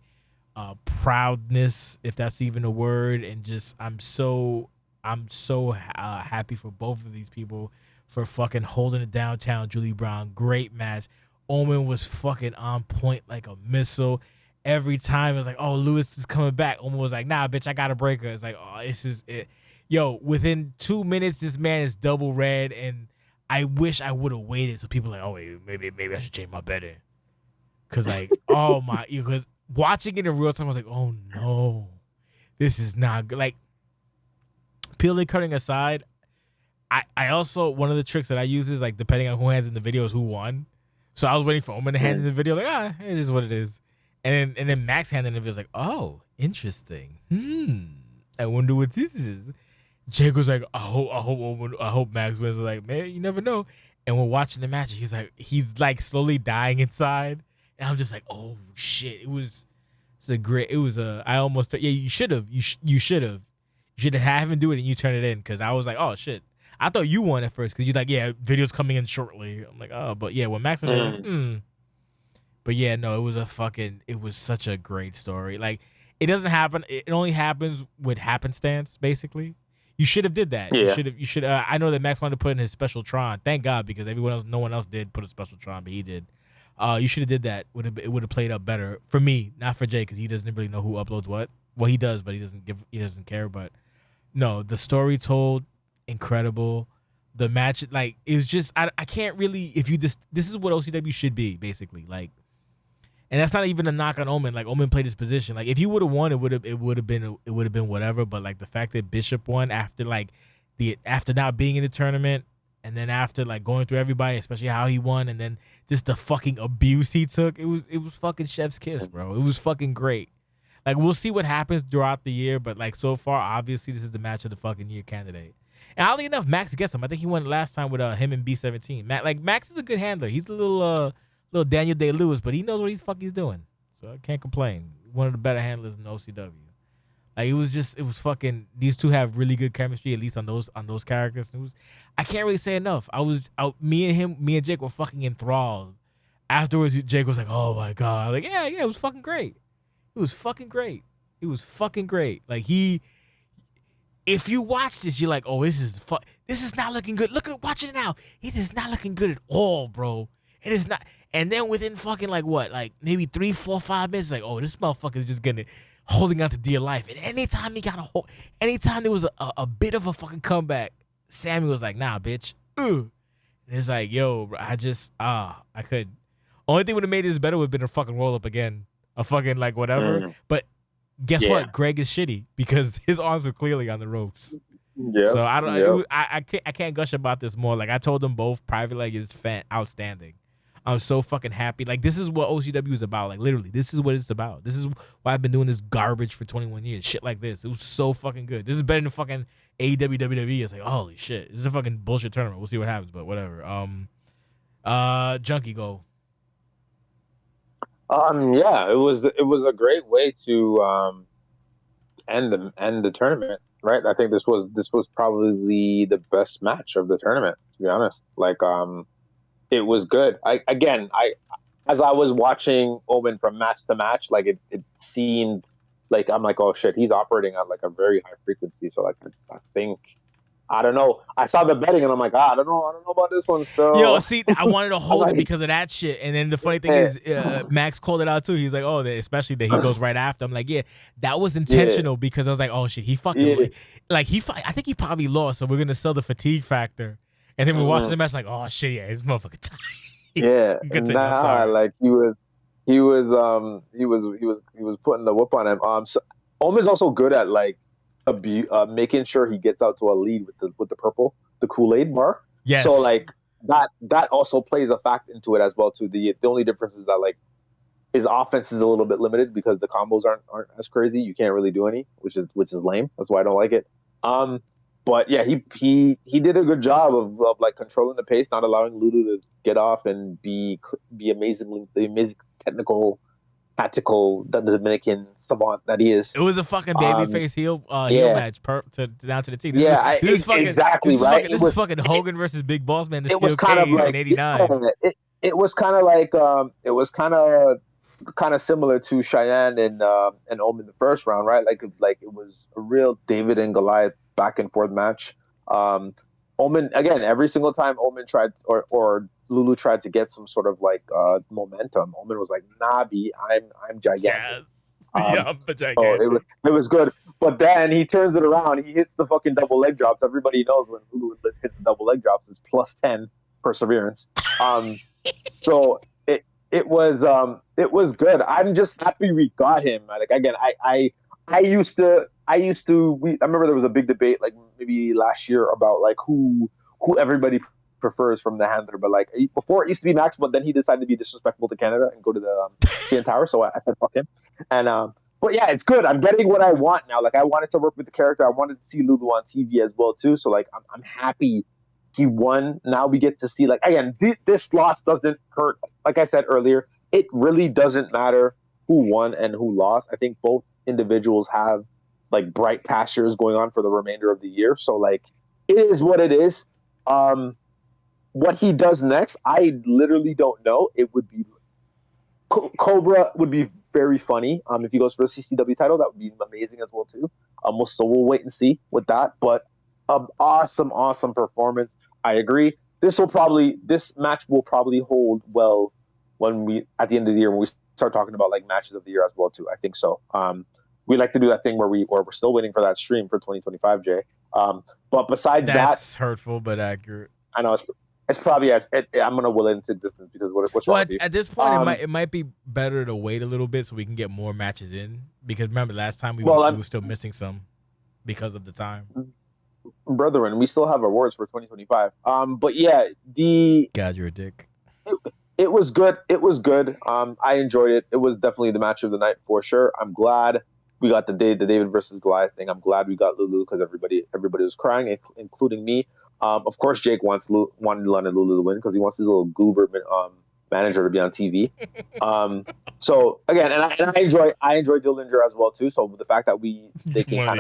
Speaker 1: proudness, if that's even a word, and just I'm so happy for both of these people for fucking holding it downtown. Julie Brown, great match. Omen was fucking on point like a missile. Every time it was like, oh, Lewis is coming back. Omen was like, nah, bitch, I got a breaker. It's like, oh, it's just it. Yo, within 2 minutes, this man is double red, and I wish I would have waited so people are like, oh, wait, maybe I should change my betting. Cause like, oh my, because watching it in real time, I was like, oh no, this is not good. Like, peeling cutting aside, I also, one of the tricks that I use is like, depending on who hands in the video is who won. So I was waiting for Omen to hand in the video, like, it is what it is. And then Max handed in the video, was like, oh, interesting. I wonder what this is. Jake was like, I hope Max wins. Like, man, you never know. And we're watching the match, he's like slowly dying inside. And I'm just like, oh shit. I almost, yeah, you should have. You should have him do it and you turn it in. Cause I was like, oh shit. I thought you won at first because you're like, yeah, video's coming in shortly. I'm like, oh, but yeah, when Max went, I was like, But yeah, no, it was such a great story. Like, it doesn't happen. It only happens with happenstance, basically. You should have did that.
Speaker 4: Yeah.
Speaker 1: You should. I know that Max wanted to put in his special Tron. Thank God, because no one else did put a special Tron, but he did. You should have did that. It would have played up better for me, not for Jay, because he doesn't really know who uploads what. Well, he does, but he doesn't care. But no, the story told, incredible. The match, like, is just I can't really, this is what OCW should be, basically, like. And that's not even a knock on Omen. Like, Omen played his position. Like, if he would have won, it would have been whatever. But like, the fact that Bishop won after not being in the tournament, and then after like going through everybody, especially how he won, and then just the fucking abuse he took, it was fucking chef's kiss, bro. It was fucking great. Like, we'll see what happens throughout the year, but like, so far, obviously, this is the match of the fucking year candidate. And oddly enough, Max gets him. I think he won last time with him and B17. Max is a good handler. He's a little Daniel Day-Lewis, but he knows what he's doing. So I can't complain. One of the better handlers in OCW. Like, it was fucking, these two have really good chemistry, at least on those characters. I can't really say enough. Me and Jake were fucking enthralled. Afterwards, Jake was like, oh my God. Like, yeah, it was fucking great. It was fucking great. Like, if you watch this, you're like, oh, this is not looking good. Watch it now. It is not looking good at all, bro. It is not. And then within fucking maybe 3, 4, 5 minutes, like, oh, this motherfucker is just holding on to dear life. And anytime there was a bit of a fucking comeback, Sammy was like, nah, bitch. And it's like, yo, bro, I couldn't. Only thing would have made this better would have been a fucking roll up again. A fucking whatever. But guess what? Greg is shitty because his arms were clearly on the ropes. Yeah. So I don't. I can't gush about this more. Like, I told them both privately, like, it's outstanding. I'm so fucking happy. Like, this is what OCW is about. Like, literally, this is what it's about. This is why I've been doing this garbage for 21 years. Shit like this. It was so fucking good. This is better than fucking AEW, WWE. It's like, holy shit. This is a fucking bullshit tournament. We'll see what happens, but whatever. Junkie, go.
Speaker 4: Yeah, it was a great way to end the tournament, right? I think this was probably the best match of the tournament, to be honest. Like, it was good. As I was watching Omen from match to match, like, it seemed like, I'm like, oh shit, he's operating on like a very high frequency. So like, I think I don't know. I saw the betting and I'm like, I don't know about this one
Speaker 1: Yo,
Speaker 4: still.
Speaker 1: see, I wanted to
Speaker 4: I'm
Speaker 1: hold it
Speaker 4: like,
Speaker 1: because of that shit. And then the funny thing
Speaker 4: yeah,
Speaker 1: is, Max called it out too. He's like, oh, especially that he goes right after. I'm like, yeah, that was
Speaker 4: yeah,
Speaker 1: intentional because I was like, oh shit, he fucking,
Speaker 4: yeah.
Speaker 1: like, I think he probably lost. So we're going to sell the fatigue factor. And then we're watching the match like, oh shit, yeah, this motherfucker tired.
Speaker 4: Yeah,
Speaker 1: Continue, I'm
Speaker 4: nah,
Speaker 1: sorry.
Speaker 4: like he was putting the whoop on him. So Omen's also good at like making sure he gets out to a lead with the purple, the Kool-Aid bar. So
Speaker 1: Yes.
Speaker 4: like that also plays a fact into it as well too. The only difference is that like his offense is a little bit limited because the combos aren't as crazy. You can't really do any, which is lame. That's why I don't like it. Um, but yeah, he did a good job of like controlling the pace, not allowing Lulu to get off and be the amazing technical, tactical, the Dominican savant that he is.
Speaker 1: It was a fucking
Speaker 4: Um,
Speaker 1: babyface heel
Speaker 4: yeah,
Speaker 1: match down to the T.
Speaker 4: yeah, exactly right.
Speaker 1: This is fucking Hogan versus Big Boss Man, the
Speaker 4: It was
Speaker 1: steel
Speaker 4: kind of
Speaker 1: cage in
Speaker 4: like
Speaker 1: '89.
Speaker 4: it was kind of like it was kind of similar to Cheyenne and Omen the first round, right? Like it was a real David and Goliath back and forth match. Omen again, every single time Omen tried or Lulu tried to get some sort of like momentum, Omen was like, "Nah, B, I'm gigantic."
Speaker 1: Yes.
Speaker 4: Um,
Speaker 1: Yeah, but
Speaker 4: so
Speaker 1: gigantic.
Speaker 4: it was good, but then he turns it around. He hits the fucking double leg drops. Everybody knows when Lulu hits the double leg drops, it's +10 perseverance. So it was good. I'm just happy we got him. Like again, I remember there was a big debate like maybe last year about like who everybody prefers from the handler, but like before it used to be Max, but then he decided to be disrespectful to Canada and go to the CN Tower. So I said fuck him. And but yeah, it's good. I'm getting what I want now. Like I wanted to work with the character. I wanted to see Lulu on TV as well too. So like I'm happy he won. Now we get to see like again this loss doesn't hurt. Like I said earlier, it really doesn't matter who won and who lost. I think both individuals have like bright pastures going on for the remainder of the year. So like it is what it is. Um, what he does next, I literally don't know. It would be Cobra would be very funny. If he goes for a CCW title, that would be amazing as well too. So we'll wait and see with that. But awesome performance. I agree. This match will probably hold well when we at the end of the year when we start talking about like matches of the year as well too. I think so. We like to do that thing where we're still waiting for that stream for 2025, Jay. But besides that,
Speaker 1: That's hurtful but accurate.
Speaker 4: I know it's probably I'm gonna will it into distance because what's wrong
Speaker 1: Well,
Speaker 4: with you?
Speaker 1: at this point, it might be better to wait a little bit so we can get more matches in. Because remember, last time we were still missing some because of the time.
Speaker 4: Brethren, we still have awards for 2025. But yeah,
Speaker 1: God, you're a dick.
Speaker 4: It was good. It was good. I enjoyed it. It was definitely the match of the night for sure. I'm glad we got the David versus Goliath thing. I'm glad we got Lulu because everybody was crying, including me. Of course, Jake wanted London Lulu to win because he wants his little goober manager to be on TV. So again, and I enjoy Dillinger as well too. So the fact that they can kind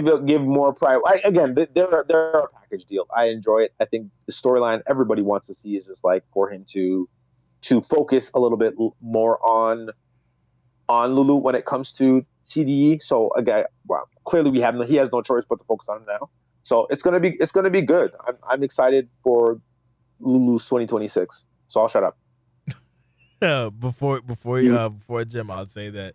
Speaker 4: of give more pride. Again, they're a package deal. I enjoy it. I think the storyline everybody wants to see is just like for him to focus a little bit more on Lulu when it comes to TDE. So again, well, clearly he has no choice but to focus on him now. So it's gonna be good. I'm excited for Lulu's 2026. So I'll shut up.
Speaker 1: Before Jim, I'll say that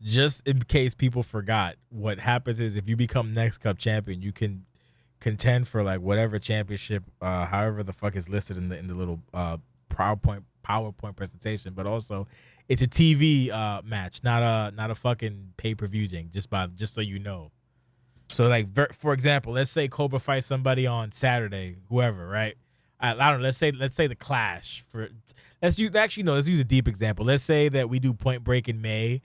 Speaker 1: just in case people forgot, what happens is if you become Next Cup champion, you can contend for like whatever championship, however the fuck is listed in the little PowerPoint presentation. But also, it's a TV match, not a fucking pay-per-view thing. Just so you know. So like for example, let's say Cobra fights somebody on Saturday, whoever, right? I don't know. Let's say the Clash let's use a deep example. Let's say that we do Point Break in May,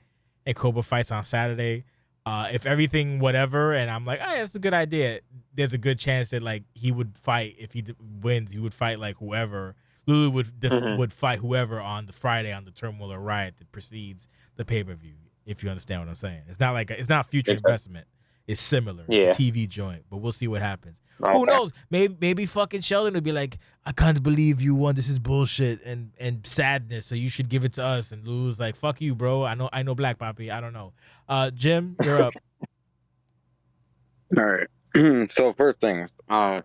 Speaker 1: and Cobra fights on Saturday. If everything whatever, and I'm like, that's a good idea. There's a good chance that like he would fight if he wins. He would fight like whoever. Lulu would fight whoever on the Friday on the Turmoil or Riot that precedes the pay-per-view. If you understand what I'm saying, it's not like it's not future investment. It's similar.
Speaker 4: Yeah.
Speaker 1: It's a TV joint, but we'll see what happens. Okay. Who knows? Maybe fucking Sheldon would be like, I can't believe you won. This is bullshit and sadness. So you should give it to us. And Lulu's like, fuck you, bro. I know Black Poppy. I don't know. Jim, you're up.
Speaker 3: All right. So first thing, a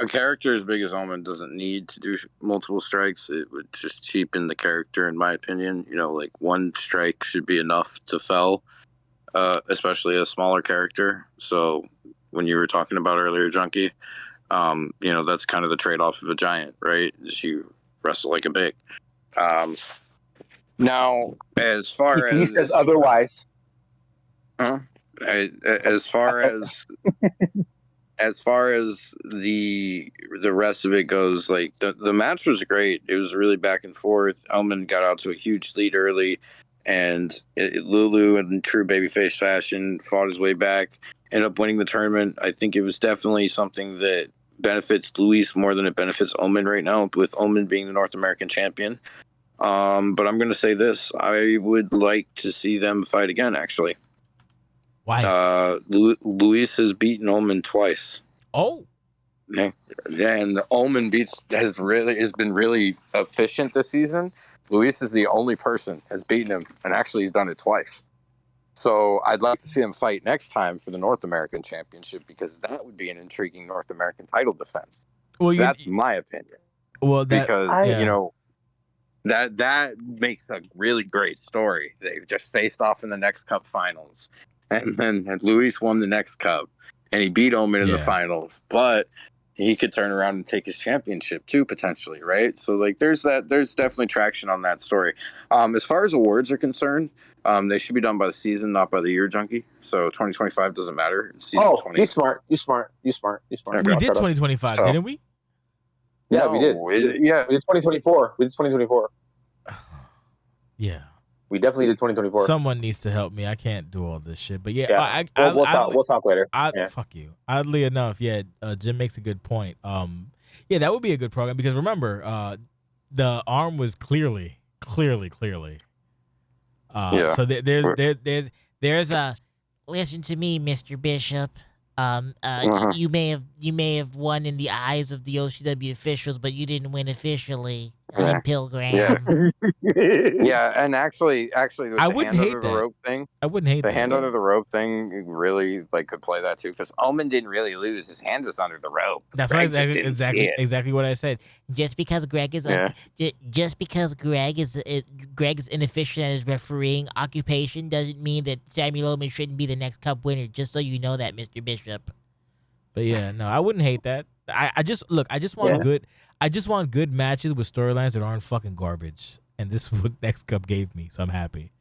Speaker 3: character as big as Omen doesn't need to do multiple strikes. It would just cheapen the character, in my opinion. You know, like one strike should be enough to fell, especially a smaller character. So when you were talking about earlier, Junkie, you know, that's kind of the trade-off of a giant, right? Is you wrestle like a big. Now, as far
Speaker 4: He says
Speaker 3: as
Speaker 4: otherwise.
Speaker 3: as far as the rest of it goes, like the match was great. It was really back and forth. Elman got out to a huge lead early, and Lulu, in true babyface fashion, fought his way back, ended up winning the tournament. I think it was definitely something that benefits Luis more than it benefits Omen right now, with Omen being the North American champion. But I'm going to say this: I would like to see them fight again. Actually,
Speaker 1: Why?
Speaker 3: Luis has beaten Omen twice.
Speaker 1: Oh,
Speaker 3: Yeah, and Omen has been really efficient this season. Luis is the only person has beaten him, and actually he's done it twice. So I'd like to see him fight next time for the North American Championship, because that would be an intriguing North American title defense.
Speaker 1: well,
Speaker 3: That's my opinion.
Speaker 1: well that
Speaker 3: Because
Speaker 1: yeah.
Speaker 3: you know that makes a really great story. They just faced off in the next Cup finals, and then Luis won the next Cup, and he beat Omen in the finals, but he could turn around and take his championship too, potentially, right? So like there's definitely traction on that story. As far as awards are concerned, they should be done by the season, not by the year, Junkie. So 2025 doesn't matter. It's season 20.
Speaker 4: You smart.
Speaker 3: Okay.
Speaker 1: We did 2025, didn't we?
Speaker 4: Yeah,
Speaker 3: no,
Speaker 4: we did. We did 2024. We did 2024.
Speaker 1: Yeah.
Speaker 4: We definitely did 2024.
Speaker 1: Someone needs to help me. I can't do all this shit. But yeah,
Speaker 4: we'll talk later.
Speaker 1: Fuck you. Oddly enough, yeah, Jim makes a good point. Yeah, that would be a good program, because remember, the arm was clearly. So there's a.
Speaker 5: Listen to me, Mr. Bishop. You may have won in the eyes of the OCW officials, but you didn't win officially. I'm Pilgrim.
Speaker 3: Yeah, and actually, the
Speaker 1: I wouldn't
Speaker 3: hand
Speaker 1: hate
Speaker 3: under the
Speaker 1: that.
Speaker 3: rope thing.
Speaker 1: I wouldn't hate
Speaker 3: The
Speaker 1: that.
Speaker 3: hand under the rope thing really could play that too, because Omen didn't really lose. His hand was under the rope.
Speaker 1: That's
Speaker 3: Greg
Speaker 1: right.
Speaker 3: just didn't see it.
Speaker 1: Exactly what I said.
Speaker 5: Just because Greg is Greg is inefficient at his refereeing occupation doesn't mean that Samuel Omen shouldn't be the next Cup winner. Just so you know that, Mr. Bishop.
Speaker 1: But yeah, no, I wouldn't hate that. I just want good. I just want good matches with storylines that aren't fucking garbage. And this is what Next Cup gave me, so I'm happy.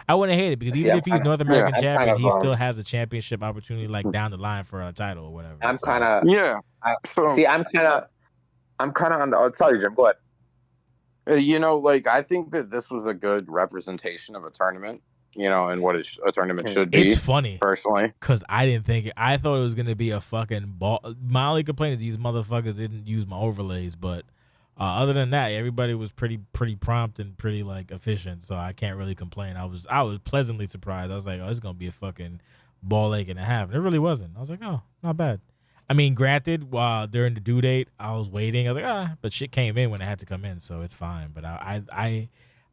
Speaker 1: I wouldn't hate it, because even if he's North American champion, he still has a championship opportunity, like down the line, for a title or whatever.
Speaker 4: I'm kind of on the. Sorry, Jim. Go ahead.
Speaker 3: You know, like, I think that this was a good representation of a tournament. You know, and what a tournament should be.
Speaker 1: It's funny,
Speaker 3: personally,
Speaker 1: because I didn't think it. I thought it was gonna be a fucking ball. My only complaint is these motherfuckers didn't use my overlays, but other than that, everybody was pretty prompt and pretty like efficient. So I can't really complain. I was pleasantly surprised. I was like, oh, it's gonna be a fucking ball ache and a half. And it really wasn't. I was like, oh, not bad. I mean, granted, during the due date, I was waiting. I was like, but shit came in when it had to come in, so it's fine. But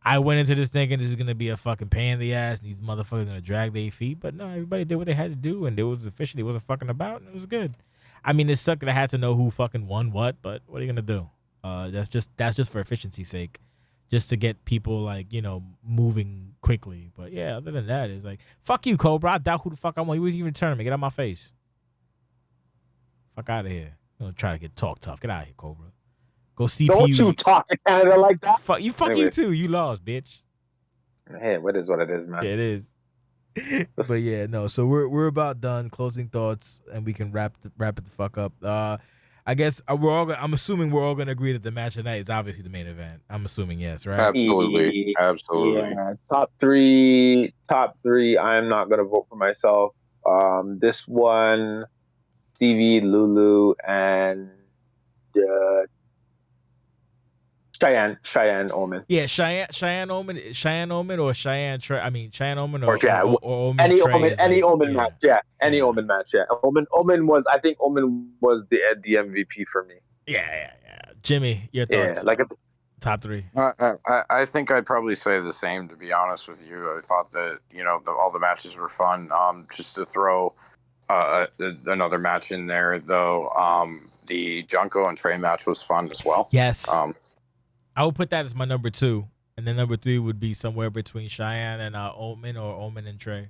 Speaker 1: I went into this thinking this is gonna be a fucking pain in the ass, and these motherfuckers are gonna drag their feet. But no, everybody did what they had to do, and it was efficient. It wasn't fucking about, and it was good. I mean, it sucked that I had to know who fucking won what, but what are you gonna do? That's just for efficiency's sake, just to get people, like, moving quickly. But yeah, other than that, it's like, fuck you, Cobra. I doubt who the fuck I want. You wasn't even turning me. Get out of my face. Fuck out of here. You don't try to talk tough. Get out of here, Cobra. Go CPU.
Speaker 4: Don't you talk to Canada like that?
Speaker 1: Fuck you. Fuck you too. You lost, bitch.
Speaker 4: Hey, what is what it is, man.
Speaker 1: Yeah, it is. But yeah, no. So we're about done. Closing thoughts, and we can wrap it the fuck up. I guess I'm assuming we're all gonna agree that the match tonight is obviously the main event. I'm assuming yes, right?
Speaker 3: Absolutely.
Speaker 4: Yeah. Top three. I'm not gonna vote for myself. This one, Stevie, Lulu, and Cheyenne Omen.
Speaker 1: Yeah, Cheyenne Omen or Cheyenne Omen or Omen or Omen.
Speaker 4: Any Omen match. Yeah, any Omen match. Yeah, Omen was. I think Omen was the MVP for me.
Speaker 1: Yeah. Jimmy, your thoughts?
Speaker 4: Yeah, like
Speaker 1: top three.
Speaker 3: I think I'd probably say the same, to be honest with you. I thought that all the matches were fun. Just to throw another match in there though. The Junko and Trey match was fun as well.
Speaker 1: Yes. I would put that as my number 2, and then number 3 would be somewhere between Cheyenne and Omen, or Omen and Trey.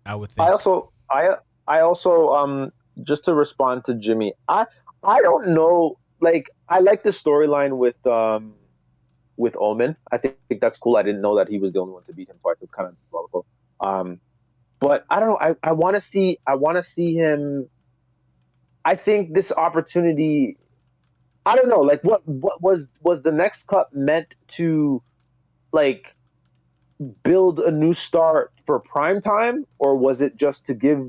Speaker 1: I would think.
Speaker 4: I also just to respond to Jimmy, I don't know, like I like the storyline with Omen. I think that's cool. I didn't know that he was the only one to beat him twice. It's kind of logical. But I don't know. I want to see him. I think this opportunity. I don't know. Like, what was the next cup meant to, like, build a new star for prime time, or was it just to give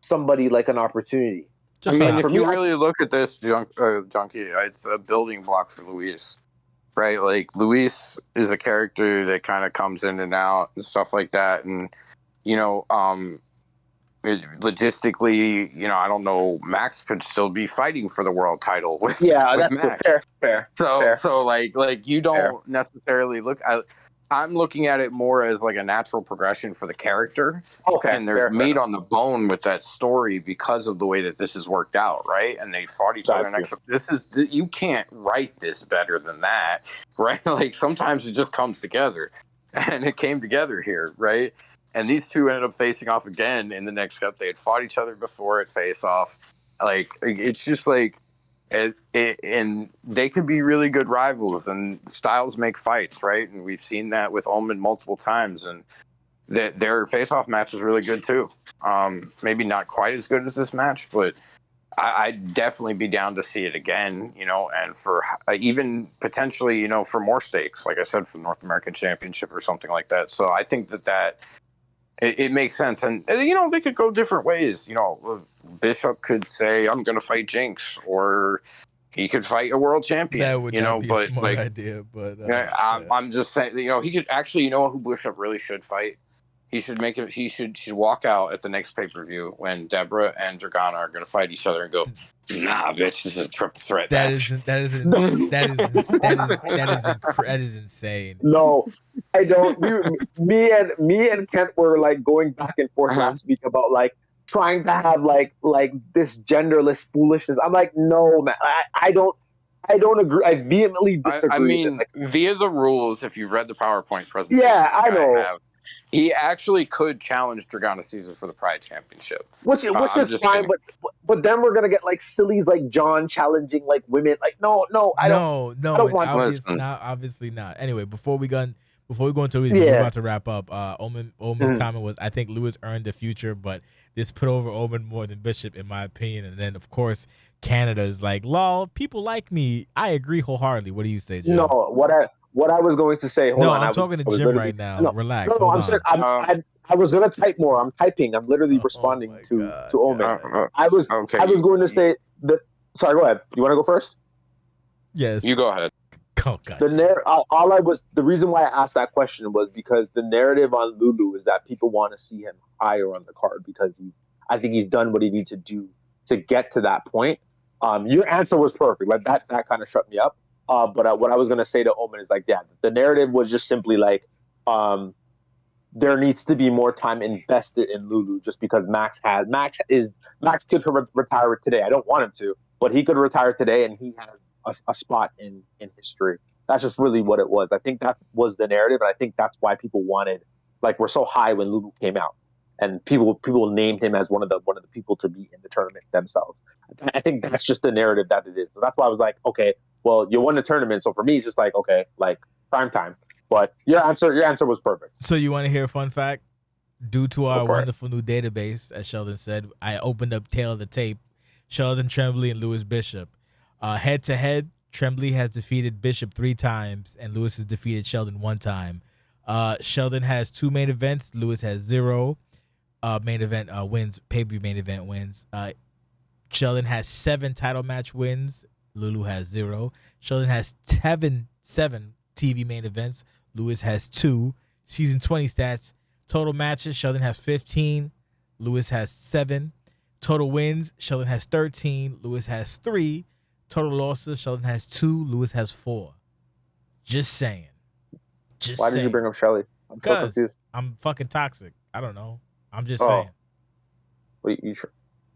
Speaker 4: somebody like an opportunity?
Speaker 1: Just
Speaker 3: I mean, if you really look at this, Junkie, it's a building block for Luis, right? Like, Luis is a character that kind of comes in and out and stuff like that, and logistically, I don't know. Max could still be fighting for the world title with
Speaker 4: that's
Speaker 3: Max.
Speaker 4: Fair.
Speaker 3: So like you don't necessarily look. I'm looking at it more as like a natural progression for the character.
Speaker 4: Okay,
Speaker 3: and there's meat on the bone with that story because of the way that this has worked out, right? And they fought each other next. You can't write this better than that, right? Like, sometimes it just comes together, and it came together here, right? And these two ended up facing off again in the next cup. They had fought each other before at face off. Like, it's just like, and they could be really good rivals, and styles make fights, right? And we've seen that with Omen multiple times, and their face off match is really good too. Maybe not quite as good as this match, but I'd definitely be down to see it again, and for even potentially, for more stakes, like I said, for North American Championship or something like that. So I think that it makes sense. And, they could go different ways. Bishop could say, I'm going to fight Jinx, or he could fight a world champion.
Speaker 1: That would not be a smart idea, but
Speaker 3: I'm just saying, he could actually, who Bishop really should fight? He should make it. He should walk out at the next pay-per-view when Deborah and Dragana are going to fight each other and go, nah, bitch, this is a triple threat match.
Speaker 1: That is insane.
Speaker 4: No, I don't. Me and Kent were like going back and forth last week about like trying to have like this genderless foolishness. I'm like, no, man, I don't agree. I vehemently disagree.
Speaker 3: I mean, via the rules, if you've read the PowerPoint presentation,
Speaker 4: I know.
Speaker 3: He actually could challenge Dragana Caesar for the Pride Championship,
Speaker 4: which is fine. But then we're gonna get like sillies like John challenging like women. Like, no, I don't want
Speaker 1: obviously not. Anyway, before we go into it, we're about to wrap up. Omen's comment was, I think Lewis earned the future, but this put over Omen more than Bishop, in my opinion. And then, of course, Canada is like, lol, people like me. I agree wholeheartedly. What do you say, Jim?
Speaker 4: No, what I was going to say. Hold on,
Speaker 1: I'm talking to Jim right now.
Speaker 4: No,
Speaker 1: relax.
Speaker 4: No, I was going to type more. I'm typing. I'm literally responding to Omen. I was going to say that. Sorry, go ahead. You want to go first?
Speaker 1: Yes.
Speaker 3: You go ahead.
Speaker 1: Oh, God.
Speaker 4: The reason why I asked that question was because the narrative on Lulu is that people want to see him higher on the card because I think he's done what he needs to do to get to that point. Your answer was perfect. Like that kind of shut me up. But what I was going to say to Omen is like, yeah, the narrative was just simply like, there needs to be more time invested in Lulu just because Max could retire today. I don't want him to, but he could retire today and he has a spot in history. That's just really what it was. I think that was the narrative, and I think that's why people wanted, like, we're so high when Lulu came out, and people named him as one of the people to be in the tournament themselves. I think that's just the narrative that it is. So that's why I was like, okay, well, you won the tournament, so for me, it's just like, okay, like prime time. But your answer was perfect.
Speaker 1: So you want to hear a fun fact? Due to our wonderful new database, as Sheldon said, I opened up tail of the tape. Sheldon Tremblay and Lewis Bishop. Head to head, Tremblay has defeated Bishop 3 times, and Lewis has defeated Sheldon 1 time. Sheldon has 2 main events. Lewis has 0 main event wins. Pay-per-view main event wins. Sheldon has 7 title match wins. Lulu has 0. Sheldon has 7 TV main events. Lewis has 2. Season 20 stats. Total matches, Sheldon has 15. Lewis has 7. Total wins, Sheldon has 13. Lewis has 3. Total losses, Sheldon has 2. Lewis has 4. Just saying.
Speaker 4: Why did you bring up Shelly? I'm so confused.
Speaker 1: I'm fucking toxic. I don't know. I'm just
Speaker 4: Oh,
Speaker 1: saying.
Speaker 4: wait,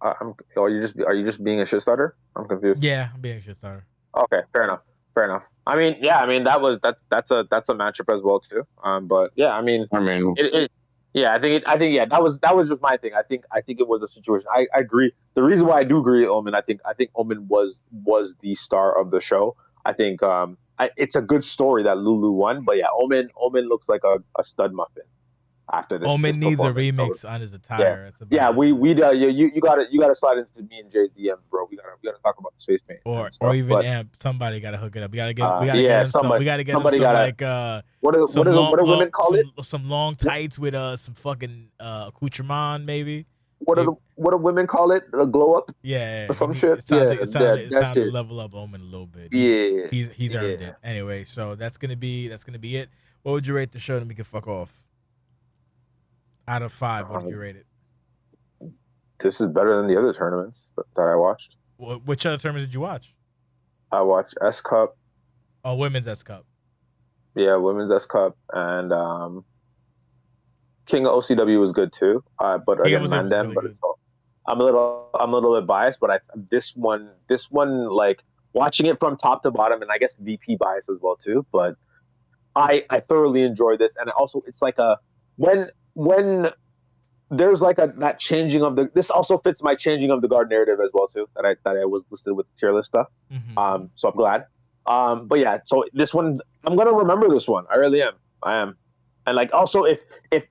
Speaker 4: are you just being a shit starter? I'm confused.
Speaker 1: Yeah, I'm being a shit starter.
Speaker 4: Okay, fair enough. Fair enough. I mean, yeah, I mean that's a matchup as well too. But yeah, I mean,
Speaker 3: I mean,
Speaker 4: yeah, I think yeah, that was just my thing. I think it was a situation. I agree. The reason why I do agree, Omen, I think Omen was the star of the show. I think it's a good story that Lulu won, but yeah, Omen looks like a stud muffin after this
Speaker 1: Omen needs a
Speaker 4: performance. So
Speaker 1: remix on his
Speaker 4: yeah,
Speaker 1: attire. That's
Speaker 4: yeah,
Speaker 1: about it.
Speaker 4: you gotta slide into me and Jay's DMs, bro. We gotta talk about the space paint and
Speaker 1: Or
Speaker 4: stuff.
Speaker 1: even
Speaker 4: But
Speaker 1: Amp. Somebody gotta hook it up. We gotta get
Speaker 4: yeah,
Speaker 1: him some. We gotta get him
Speaker 4: somebody
Speaker 1: some
Speaker 4: gotta
Speaker 1: like
Speaker 4: what do women call it?
Speaker 1: some long tights with some fucking accoutrement maybe. Maybe.
Speaker 4: What do women call it? A glow up
Speaker 1: Yeah,
Speaker 4: or
Speaker 1: we
Speaker 4: some
Speaker 1: need.
Speaker 4: shit? Yeah, yeah,
Speaker 1: It's
Speaker 4: that
Speaker 1: time to
Speaker 4: shit.
Speaker 1: level up Omen a little bit.
Speaker 4: Yeah,
Speaker 1: He's earned
Speaker 4: yeah.
Speaker 1: it anyway. So that's gonna be it. What would you rate the show? Then we can fuck off. Out of 5, what did you
Speaker 4: Um,
Speaker 1: rate it?
Speaker 4: this is better than the other tournaments that I watched.
Speaker 1: Which other tournaments did you watch?
Speaker 4: I watched S Cup,
Speaker 1: Oh, Women's S Cup.
Speaker 4: yeah, Women's S Cup, and King of OCW was good too. But
Speaker 1: King of
Speaker 4: again,
Speaker 1: was
Speaker 4: Mandem.
Speaker 1: really
Speaker 4: But
Speaker 1: good.
Speaker 4: I'm a little bit biased. But this one, like watching it from top to bottom, and I guess VP bias as well too. But I thoroughly enjoy this, and also it's like a when there's like a that changing of the this also fits my changing of the guard narrative as well too that I was listed with the tier list stuff.
Speaker 1: Mm-hmm.
Speaker 4: So I'm glad. But yeah, so this one I'm gonna remember this one. I really am. I am. And like also if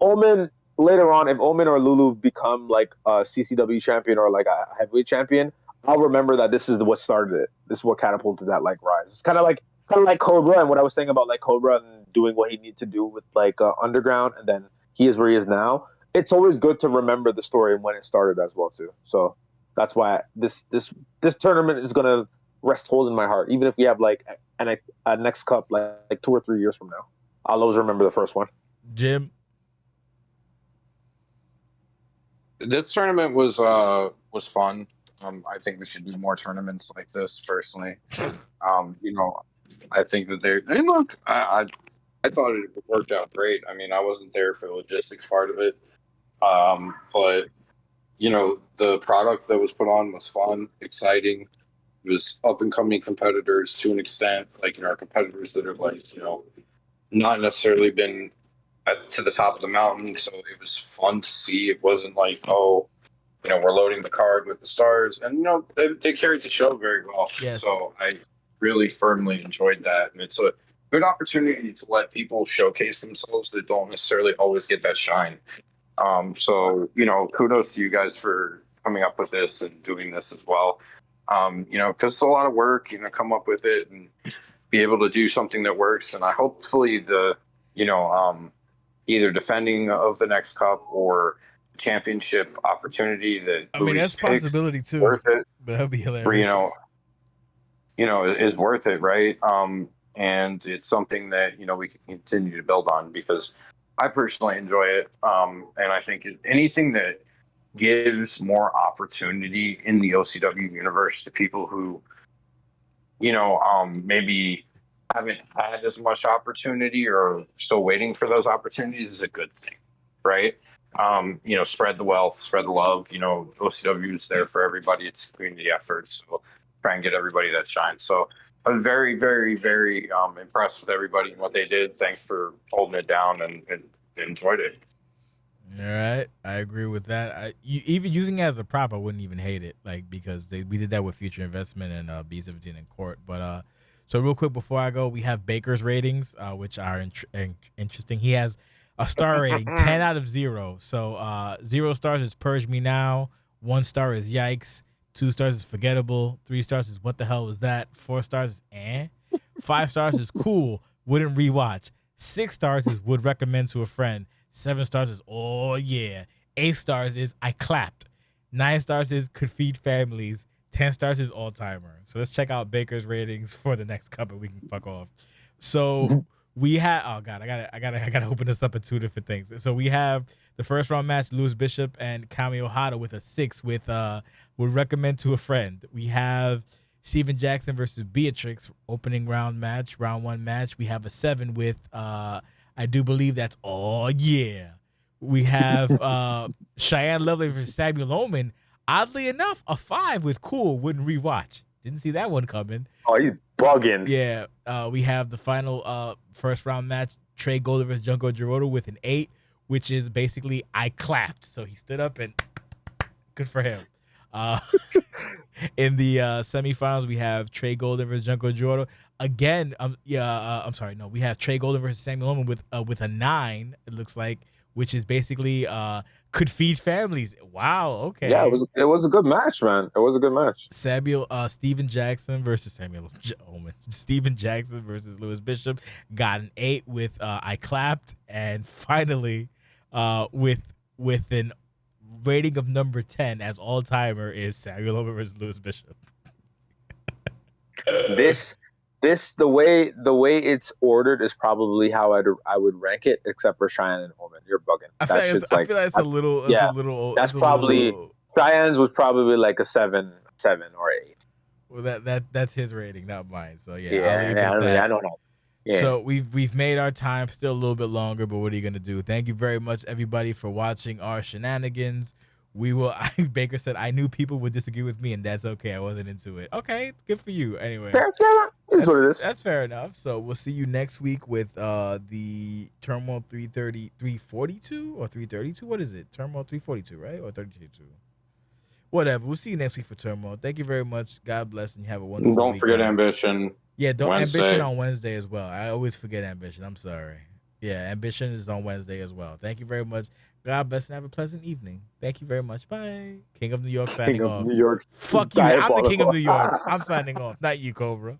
Speaker 4: Omen later on, if Omen or Lulu become like a CCW champion or like a heavyweight champion, I'll remember that this is what started it. This is what catapulted that like rise. It's kind of like Cobra and what I was saying about like Cobra and doing what he needs to do with like Underground, and then he is where he is now. It's always good to remember the story and when it started as well too. So that's why this tournament is gonna rest hold in my heart, even if we have like a next cup like 2 or 3 years from now. I'll always remember the first one.
Speaker 1: Jim.
Speaker 3: this tournament was fun. I think we should do more tournaments like this. Personally, you know, I think that they look. I thought it worked out great. I mean, I wasn't there for the logistics part of it, but you know, the product that was put on was fun, exciting. It was up and coming competitors to an extent, like our competitors that have like not necessarily been to the top of the mountain. So it was fun to see. It wasn't like, oh, we're loading the card with the stars, and they carried the show very well.
Speaker 1: Yes.
Speaker 3: So I really firmly enjoyed that, and it's a good opportunity to let people showcase themselves that don't necessarily always get that shine. So kudos to you guys for coming up with this and doing this as well. Because it's a lot of work, come up with it and be able to do something that works. And I hopefully the either defending of the next cup or championship opportunity that
Speaker 1: I mean,
Speaker 3: Luis
Speaker 1: that's a
Speaker 3: picks
Speaker 1: possibility too.
Speaker 3: worth it.
Speaker 1: But that'd be
Speaker 3: Or,
Speaker 1: hilarious.
Speaker 3: is worth it, right? And it's something that we can continue to build on, because I personally enjoy it. And I think anything that gives more opportunity in the OCW universe to people who maybe haven't had as much opportunity or still waiting for those opportunities is a good thing, right? Spread the wealth, spread the love. OCW is there for everybody. It's a community effort, so try and get everybody that shines. So I'm very, very, very impressed with everybody and what they did. Thanks for holding it down and enjoyed it.
Speaker 1: All right, I agree with that. Even using it as a prop, I wouldn't even hate it, like because we did that with Future Investment and B17 in court. But so real quick before I go, we have Baker's ratings, which are interesting. He has a star rating 10 out of 0. So 0 stars is Purge Me Now, 1 star is Yikes, 2 stars is Forgettable, 3 stars is What the hell was that, 4 stars is 5 stars is Cool, Wouldn't rewatch, 6 stars is Would recommend to a friend. 7 stars is oh yeah. 8 stars is I clapped. 9 stars is could feed families. 10 stars is all timer. So let's check out Baker's ratings for the next cup and we can fuck off. So we have I gotta open this up at 2 different things. So we have the first round match, Lewis Bishop and Kami Ohata with a 6 with would recommend to a friend. We have Steven Jackson versus Beatrix opening round 1 match. We have a 7 with I do believe that's oh yeah We have Cheyenne Lovely versus Samuel Omen. Oddly enough, a 5 with Cool. Wouldn't rewatch. Didn't see that one coming.
Speaker 4: Oh, he's bugging.
Speaker 1: Yeah. We have the final first round match. Trey Golden versus Junko Giroto with an 8, which is basically I clapped. So he stood up and good for him. In the semifinals, we have Trey Golden versus Junko Giroto. Again, I'm sorry. No, we have Trey Golden versus Samuel Omen with a 9. It looks like, which is basically could feed families. Wow. Okay.
Speaker 4: Yeah, it was a good match, man. It was a good match.
Speaker 1: Steven Jackson versus Samuel Omen. Steven Jackson versus Lewis Bishop got an 8 with I clapped, and finally, with an rating of number 10 as all timer is Samuel Omen versus Lewis Bishop.
Speaker 4: The way it's ordered is probably how I would rank it, except for Cheyenne and Omen. You're bugging.
Speaker 1: I feel like it's a little.
Speaker 4: That's probably Cheyenne's was probably like a 7 or 8.
Speaker 1: Well, that's his rating, not mine. So
Speaker 4: I don't know. Yeah.
Speaker 1: So we've made our time still a little bit longer, but what are you gonna do? Thank you very much, everybody, for watching our shenanigans. Baker said, I knew people would disagree with me, and that's okay. I wasn't into it. Okay, it's good for you. Anyway,
Speaker 4: that's what it is.
Speaker 1: That's fair enough. So we'll see you next week with the Turmoil 342 or 332. What is it? Turmoil 342, right? Or 32? Whatever. We'll see you next week for Turmoil. Thank you very much. God bless, and you have a wonderful
Speaker 3: Don't
Speaker 1: weekend.
Speaker 3: forget Ambition.
Speaker 1: Yeah,
Speaker 3: Wednesday.
Speaker 1: Ambition on Wednesday as well. I always forget Ambition. I'm sorry. Yeah, Ambition is on Wednesday as well. Thank you very much. God bless and have a pleasant evening. Thank you very much. Bye. King of New York signing off.
Speaker 4: New York.
Speaker 1: Fuck you. I'm the King of New York. I'm signing off. Not you, Cobra.